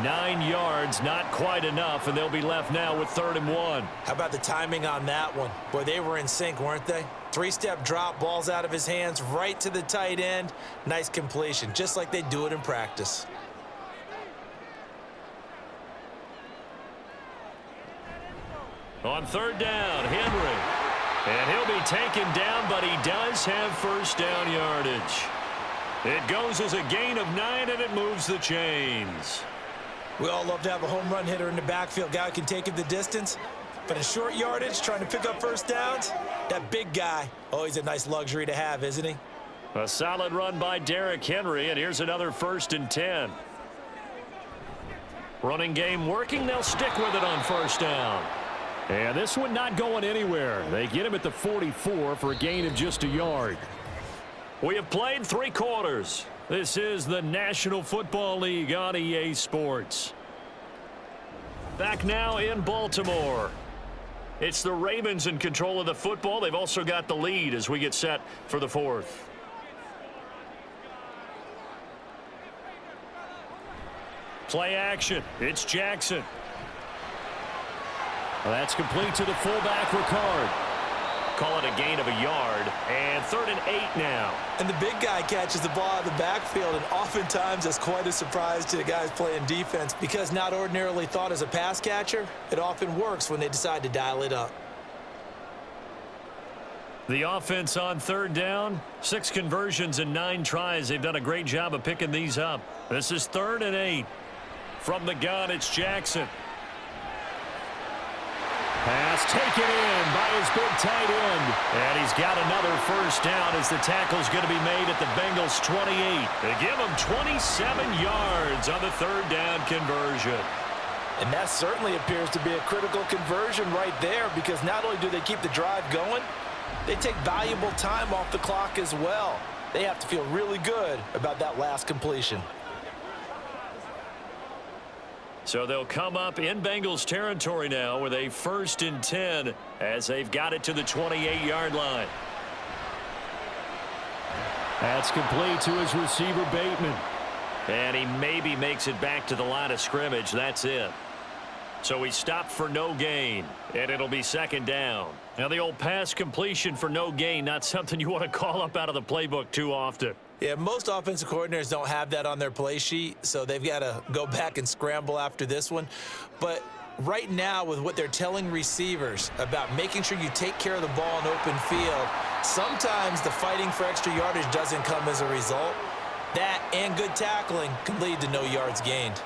9 yards, not quite enough, and they'll be left now with 3rd and 1. How about the timing on that one? Boy, they were in sync, weren't they? 3-step drop, balls out of his hands, right to the tight end. Nice completion, just like they do it in practice. On 3rd down, Henry. And he'll be taken down, but he does have first down yardage. It goes as a gain of 9, and it moves the chains. We all love to have a home run hitter in the backfield, guy who can take it the distance. But in short yardage, trying to pick up first downs, that big guy, always a nice luxury to have, isn't he? A solid run by Derrick Henry, and here's another 1st and 10. Running game working, they'll stick with it on first down. And this one not going anywhere. They get him at the 44 for a gain of just a yard. We have played 3 quarters. This is the National Football League on EA Sports. Back now in Baltimore. It's the Ravens in control of the football. They've also got the lead as we get set for the 4th. Play action. It's Jackson. Well, that's complete to the fullback, Ricard. Call it a gain of a yard, and 3rd and 8 now. And the big guy catches the ball out of the backfield, and oftentimes that's quite a surprise to the guys playing defense because not ordinarily thought as a pass catcher, it often works when they decide to dial it up. The offense on 3rd down, 6 conversions and 9 tries. They've done a great job of picking these up. This is 3rd and 8. From the gun, it's Jackson. Pass taken in by his big tight end. And he's got another first down as the tackle's going to be made at the Bengals 28. They give him 27 yards on the 3rd down conversion. And that certainly appears to be a critical conversion right there because not only do they keep the drive going, they take valuable time off the clock as well. They have to feel really good about that last completion. So they'll come up in Bengals territory now with a 1st and 10 as they've got it to the 28-yard line. That's complete to his receiver, Bateman. And he maybe makes it back to the line of scrimmage. That's it. So he stopped for no gain, and it'll be 2nd down. Now the old pass completion for no gain, not something you want to call up out of the playbook too often. Yeah, most offensive coordinators don't have that on their play sheet, so they've got to go back and scramble after this one. But right now, with what they're telling receivers about making sure you take care of the ball in open field, sometimes the fighting for extra yardage doesn't come as a result. That and good tackling can lead to no yards gained.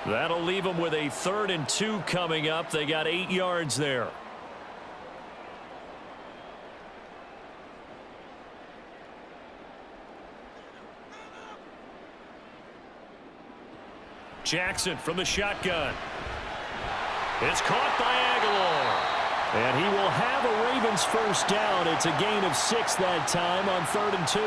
That'll leave them with a 3rd and 2 coming up. They got 8 yards there. Jackson from the shotgun. It's caught by Aguilar. And he will have a Ravens first down. It's a gain of 6 that time on 3rd and 2.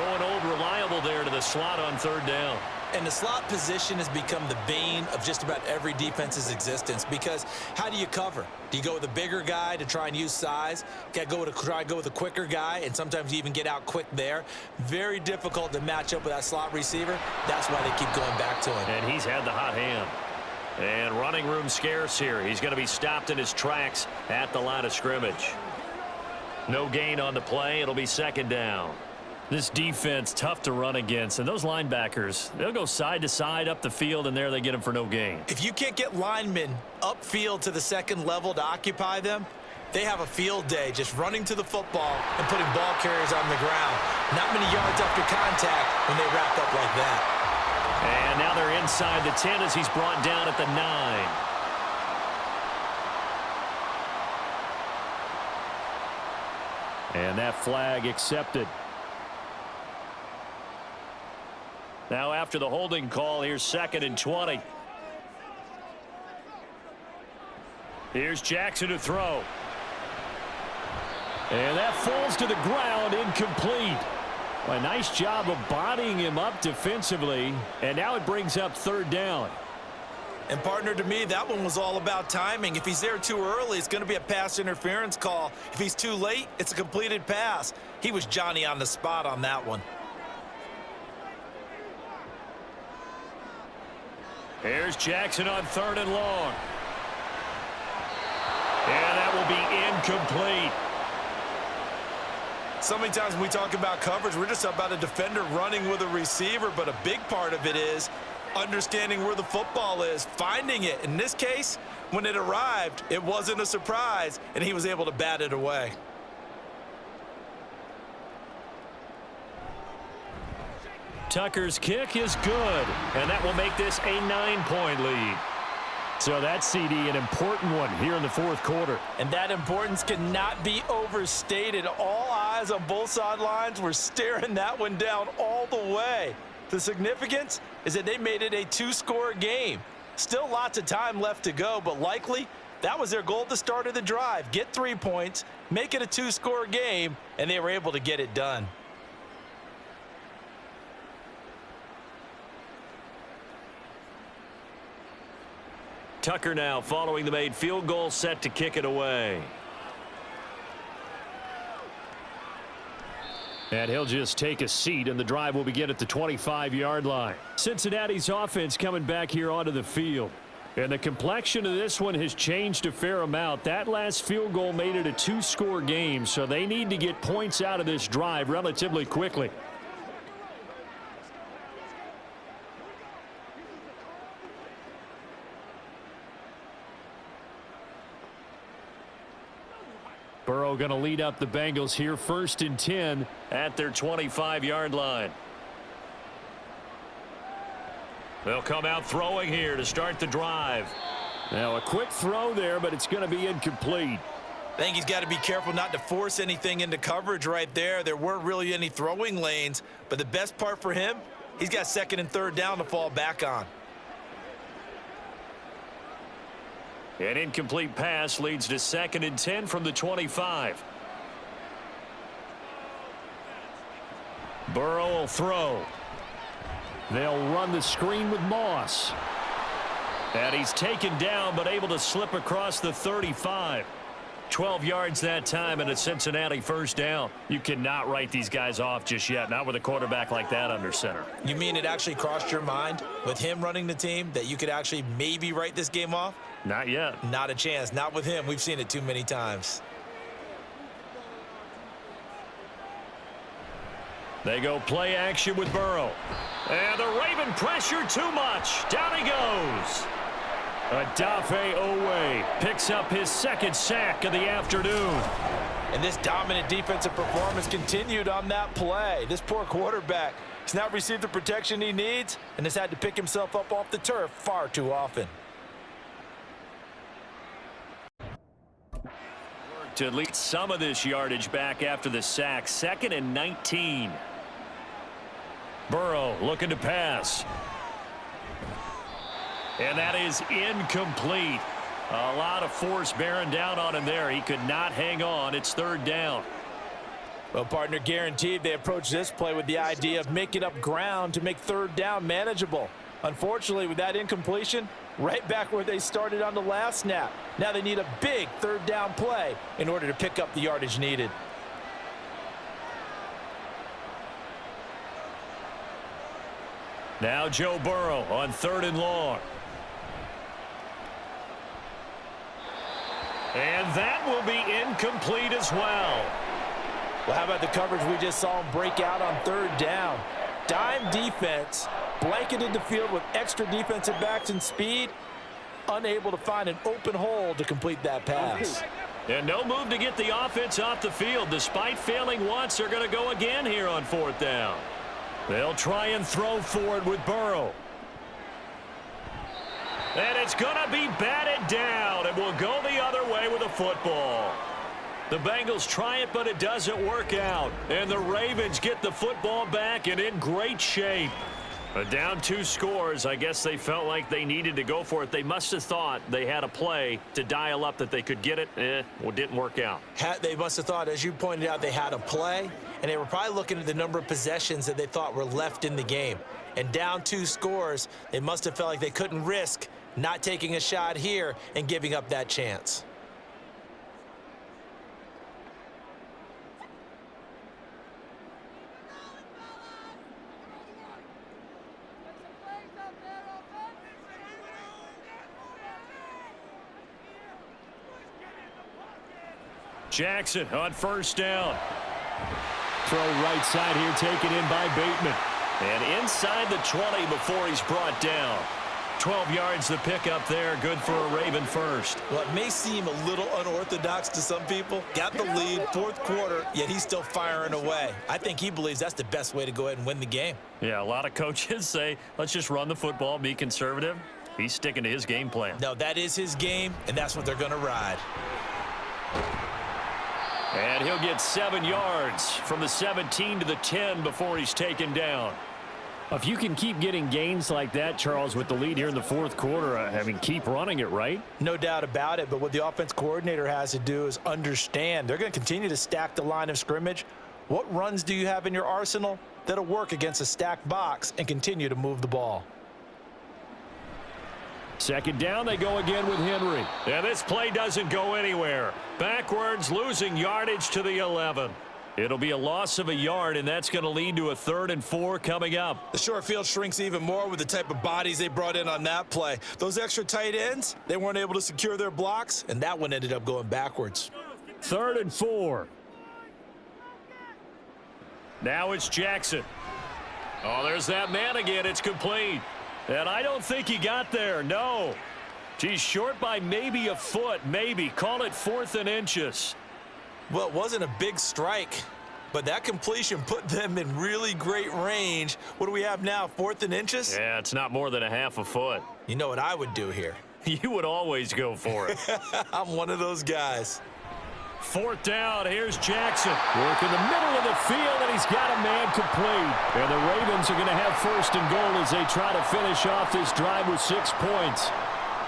Going old reliable there to the slot on 3rd down. And the slot position has become the bane of just about every defense's existence because how do you cover? Do you go with a bigger guy to try and use size? Got to try and go with a quicker guy, and sometimes you even get out quick there. Very difficult to match up with that slot receiver. That's why they keep going back to him. And he's had the hot hand. And running room scarce here. He's going to be stopped in his tracks at the line of scrimmage. No gain on the play. It'll be second down. This defense, tough to run against. And those linebackers, they'll go side to side up the field, and there they get them for no gain. If you can't get linemen upfield to the second level to occupy them, they have a field day just running to the football and putting ball carriers on the ground. Not many yards after contact when they wrap up like that. And now they're inside the 10 as he's brought down at the 9. And that flag accepted. Now after the holding call, here's 2nd and 20. Here's Jackson to throw. And that falls to the ground, incomplete. A nice job of bodying him up defensively. And now it brings up 3rd down. And partner, to me, that one was all about timing. If he's there too early, it's going to be a pass interference call. If he's too late, it's a completed pass. He was Johnny on the spot on that one. Here's Jackson on 3rd and long. And that will be incomplete. So many times when we talk about coverage, we're just about a defender running with a receiver, but a big part of it is understanding where the football is, finding it. In this case, when it arrived, it wasn't a surprise, and he was able to bat it away. Tucker's kick is good, and that will make this a 9-point lead. So that's, CD, an important one here in the 4th quarter. And that importance cannot be overstated. All eyes on both sidelines were staring that one down all the way. The significance is that they made it a 2-score game. Still lots of time left to go, but likely that was their goal at the start of the drive. Get 3 points, make it a 2-score game, and they were able to get it done. Tucker now following the made field goal, set to kick it away. And he'll just take a seat, and the drive will begin at the 25-yard line. Cincinnati's offense coming back here onto the field. And the complexion of this one has changed a fair amount. That last field goal made it a 2-score game, so they need to get points out of this drive relatively quickly. Burrow going to lead up the Bengals here, 1st and 10 at their 25-yard line. They'll come out throwing here to start the drive. Now a quick throw there, but it's going to be incomplete. I think he's got to be careful not to force anything into coverage right there. There weren't really any throwing lanes, but the best part for him, he's got 2nd and 3rd down to fall back on. An incomplete pass leads to 2nd and 10 from the 25. Burrow will throw. They'll run the screen with Moss. And he's taken down but able to slip across the 35. 12 yards that time and a Cincinnati 1st down. You cannot write these guys off just yet, not with a quarterback like that under center. You mean it actually crossed your mind with him running the team that you could actually maybe write this game off? Not yet. Not a chance. Not with him. We've seen it too many times. They go play action with Burrow. And the Raven pressure too much. Down he goes. Odafe Owe picks up his 2nd sack of the afternoon. And this dominant defensive performance continued on that play. This poor quarterback has not received the protection he needs and has had to pick himself up off the turf far too often. To lead some of this yardage back after the sack. 2nd and 19. Burrow looking to pass. And that is incomplete. A lot of force bearing down on him there. He could not hang on. It's 3rd down. Well, partner, guaranteed they approach this play with the idea of making up ground to make 3rd down manageable. Unfortunately, with that incompletion, right back where they started on the last snap. Now they need a big 3rd down play in order to pick up the yardage needed. Now Joe Burrow on 3rd and long. And that will be incomplete as well. Well, how about the coverage we just saw him break out on third down? Dime defense, blanketed the field with extra defensive backs and speed, unable to find an open hole to complete that pass. And no move to get the offense off the field. Despite failing once, they're going to go again here on fourth down. They'll try and throw for it with Burrow. And it's going to be batted down, and will go the other way with a football. The Bengals try it, but it doesn't work out. And the Ravens get the football back and in great shape. Down 2 scores. I guess they felt like they needed to go for it. They must have thought they had a play to dial up that they could get it. Well, it didn't work out. They must have thought, as you pointed out, they had a play, and they were probably looking at the number of possessions that they thought were left in the game. And down 2 scores, they must have felt like they couldn't risk not taking a shot here and giving up that chance. Jackson on first down. Throw right side here, taken in by Bateman. And inside the 20 before he's brought down. 12 yards the pickup there. Good for a Raven first. Well, it may seem a little unorthodox to some people. Got the lead, fourth quarter, yet he's still firing away. I think he believes that's the best way to go ahead and win the game. Yeah, a lot of coaches say, let's just run the football, be conservative. He's sticking to his game plan. No, that is his game, and that's what they're going to ride. And he'll get 7 yards from the 17 to the 10 before he's taken down. If you can keep getting gains like that, Charles, with the lead here in the fourth quarter, I mean, keep running it, right? No doubt about it, but what the offense coordinator has to do is understand they're going to continue to stack the line of scrimmage. What runs do you have in your arsenal that'll work against a stacked box and continue to move the ball? Second down, they go again with Henry. And this play doesn't go anywhere. Backwards, losing yardage to the 11. It'll be a loss of a yard, and that's going to lead to a 3rd and 4 coming up. The short field shrinks even more with the type of bodies they brought in on that play. Those extra tight ends, they weren't able to secure their blocks, and that one ended up going backwards. 3rd and 4. Now it's Jackson. Oh, there's that man again. It's complete. And I don't think he got there. No. He's short by maybe a foot, maybe. Call it 4th and inches. Well, it wasn't a big strike, but that completion put them in really great range. What do we have now, 4th and inches? Yeah, it's not more than a half a foot. You know what I would do here? You would always go for it. I'm one of those guys. 4th down, here's Jackson. Work in the middle of the field, and he's got a man complete. And the Ravens are going to have 1st and goal as they try to finish off this drive with 6 points.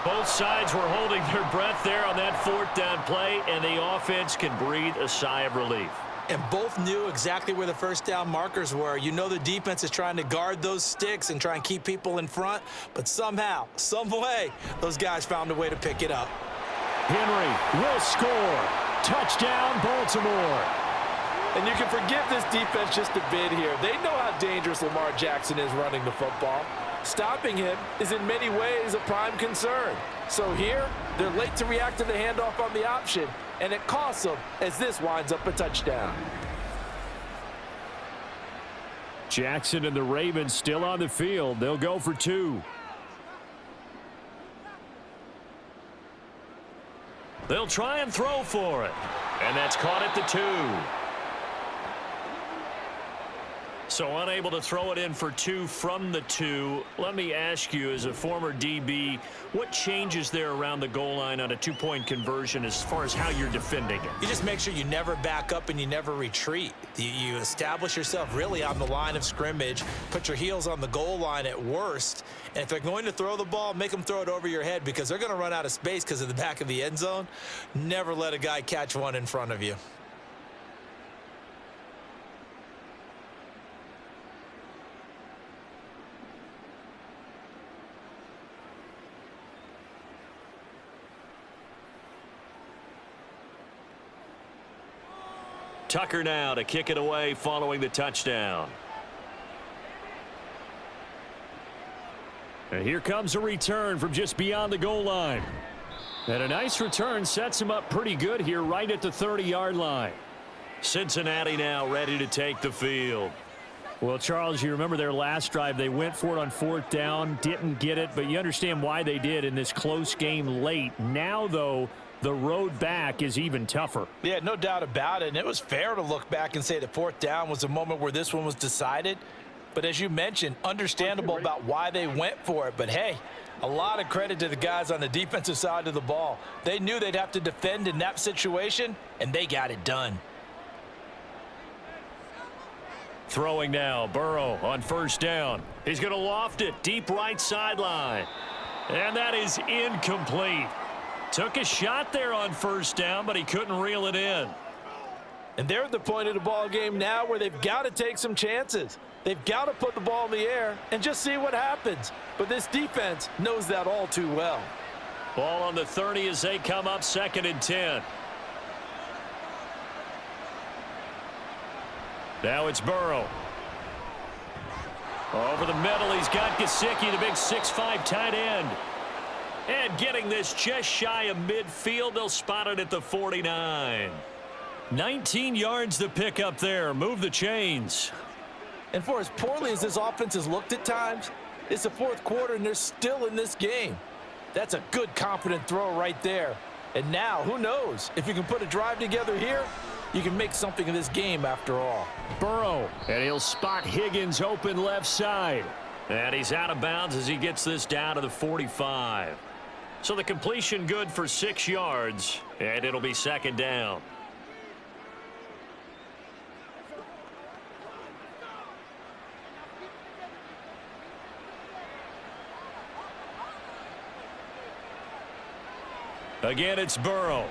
Both sides were holding their breath there on that 4th down play, and the offense can breathe a sigh of relief. And both knew exactly where the 1st down markers were. You know the defense is trying to guard those sticks and try and keep people in front, but somehow, some way, those guys found a way to pick it up. Henry will score. Touchdown, Baltimore. And you can forgive this defense just a bit here. They know how dangerous Lamar Jackson is running the football. Stopping him is in many ways a prime concern. So here, they're late to react to the handoff on the option, and it costs them as this winds up a touchdown. Jackson and the Ravens still on the field. They'll go for 2. They'll try and throw for it. And that's caught at the 2. So unable to throw it in for 2 from the 2. Let me ask you, as a former DB, what changes there around the goal line on a 2-point conversion as far as how you're defending it? You just make sure you never back up and you never retreat. You establish yourself really on the line of scrimmage, put your heels on the goal line at worst, and if they're going to throw the ball, make them throw it over your head because they're going to run out of space because of the back of the end zone. Never let a guy catch one in front of you. Tucker now to kick it away following the touchdown. And here comes a return from just beyond the goal line. And a nice return sets him up pretty good here right at the 30-yard line. Cincinnati now ready to take the field. Well, Charles, you remember their last drive. They went for it on 4th down, didn't get it, but you understand why they did in this close game late. Now, though, the road back is even tougher. Yeah, no doubt about it. And it was fair to look back and say that 4th down was the moment where this one was decided. But as you mentioned, understandable about why they went for it. But, hey, a lot of credit to the guys on the defensive side of the ball. They knew they'd have to defend in that situation, and they got it done. Throwing now, Burrow on 1st down. He's going to loft it deep right sideline. And that is incomplete. Took a shot there on 1st down, but he couldn't reel it in. And they're at the point of the ball game now where they've got to take some chances. They've got to put the ball in the air and just see what happens. But this defense knows that all too well. Ball on the 30 as they come up 2nd and 10. Now it's Burrow. Over the middle, he's got Gesicki, the big 6'5" tight end. And getting this just shy of midfield, they'll spot it at the 49. 19 yards to pick up there. Move the chains. And for as poorly as this offense has looked at times, it's the 4th quarter and they're still in this game. That's a good, confident throw right there. And now, who knows? If you can put a drive together here, you can make something of this game after all. Burrow, and he'll spot Higgins open left side. And he's out of bounds as he gets this down to the 45. So the completion good for 6 yards, and it'll be 2nd down. Again, it's Burrow.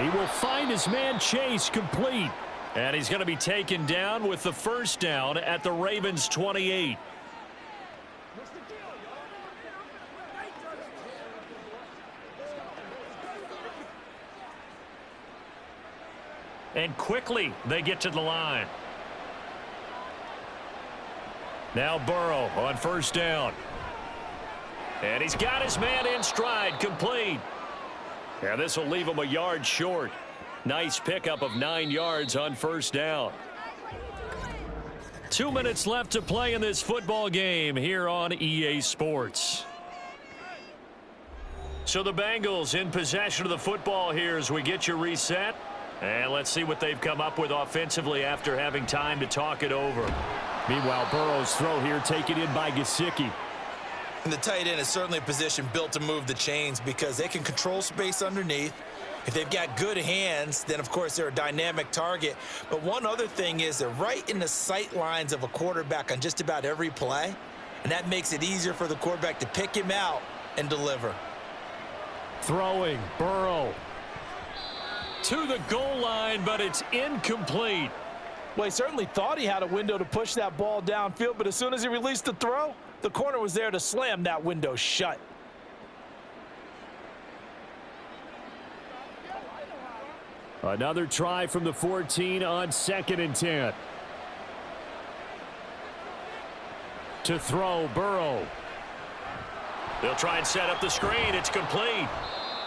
He will find his man Chase complete. And he's going to be taken down with the 1st down at the Ravens' 28. And quickly they get to the line. Now Burrow on 1st down. And he's got his man in stride, complete. And this will leave him a yard short. Nice pickup of 9 yards on 1st down. 2 minutes left to play in this football game here on EA Sports. So the Bengals in possession of the football here as we get you reset. And let's see what they've come up with offensively after having time to talk it over. Meanwhile, Burrow's throw here taken in by Gesicki. And the tight end is certainly a position built to move the chains because they can control space underneath. If they've got good hands, then, of course, they're a dynamic target. But one other thing is they're right in the sight lines of a quarterback on just about every play, and that makes it easier for the quarterback to pick him out and deliver. Throwing, Burrow. To the goal line, but it's incomplete. Well, he certainly thought he had a window to push that ball downfield, but as soon as he released the throw, the corner was there to slam that window shut. Another try from the 14 on 2nd and 10. To throw, Burrow. They'll try and set up the screen. It's complete.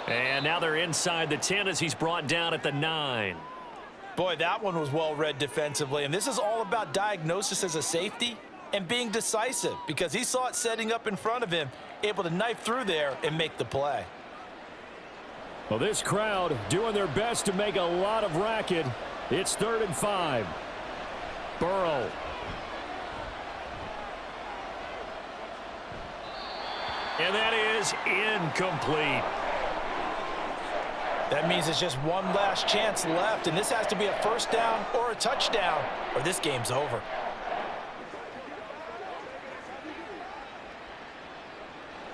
And now they're inside the 10 as he's brought down at the 9. Boy, that one was well read defensively, and this is all about diagnosis as a safety and being decisive because he saw it setting up in front of him, able to knife through there and make the play. Well, this crowd doing their best to make a lot of racket. It's 3rd and 5. Burrow. And that is incomplete. That means it's just one last chance left, and this has to be a 1st down or a touchdown, or this game's over.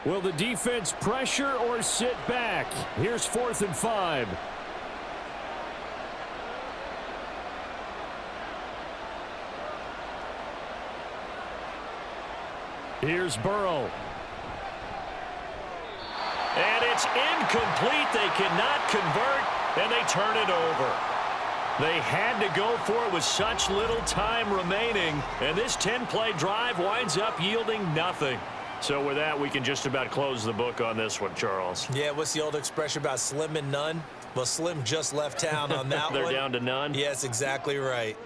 Will the defense pressure or sit back? Here's 4th and 5. Here's Burrow. And it's incomplete. They cannot convert, and they turn it over. They had to go for it with such little time remaining, and this 10-play drive winds up yielding nothing. So with that, we can just about close the book on this one, Charles. Yeah, what's the old expression about slim and none? Well, Slim just left town on that They're one. down to none? Yes, exactly right.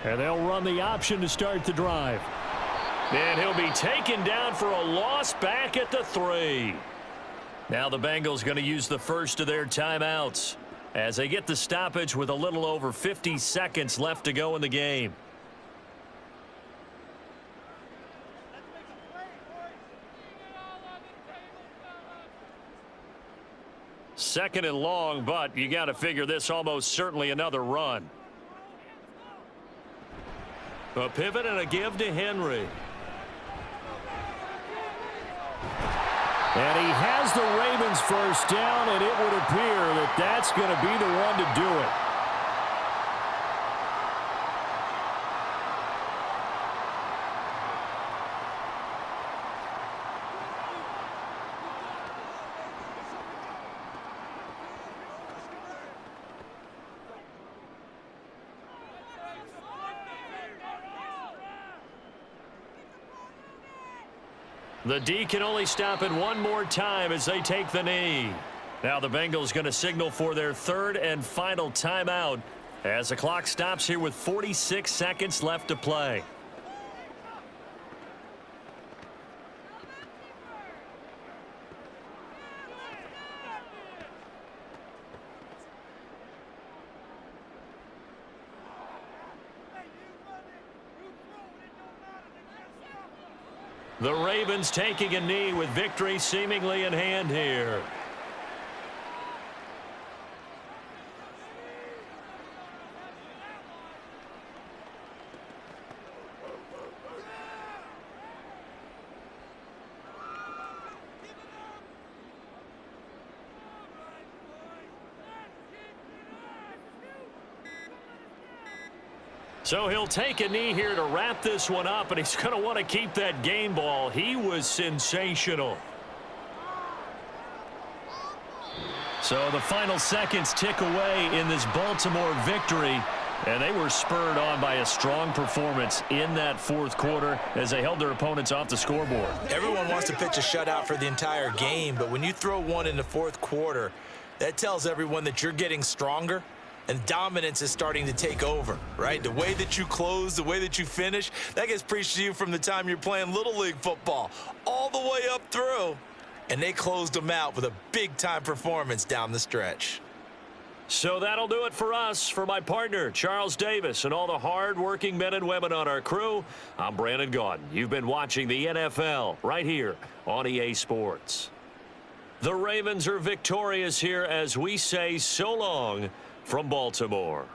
And they'll run the option to start the drive. And he'll be taken down for a loss back at the 3. Now the Bengals going to use the first of their timeouts as they get the stoppage with a little over 50 seconds left to go in the game. Second and long, but you got to figure this almost certainly another run. A pivot and a give to Henry. And he has the Ravens first down, and it would appear that that's going to be the one to do it. The D can only stop it one more time as they take the knee. Now the Bengals going to signal for their third and final timeout as the clock stops here with 46 seconds left to play. The Ravens taking a knee with victory seemingly in hand here. So he'll take a knee here to wrap this one up, and he's going to want to keep that game ball. He was sensational. So the final seconds tick away in this Baltimore victory, and they were spurred on by a strong performance in that fourth quarter as they held their opponents off the scoreboard. Everyone wants to pitch a shutout for the entire game, but when you throw one in the fourth quarter, that tells everyone that you're getting stronger. And dominance is starting to take over, right? The way that you close, the way that you finish, that gets preached to you from the time you're playing Little League football all the way up through. And they closed them out with a big-time performance down the stretch. So that'll do it for us. For my partner, Charles Davis, and all the hard-working men and women on our crew, I'm Brandon Gaudin. You've been watching the NFL right here on EA Sports. The Ravens are victorious here as we say so long from Baltimore.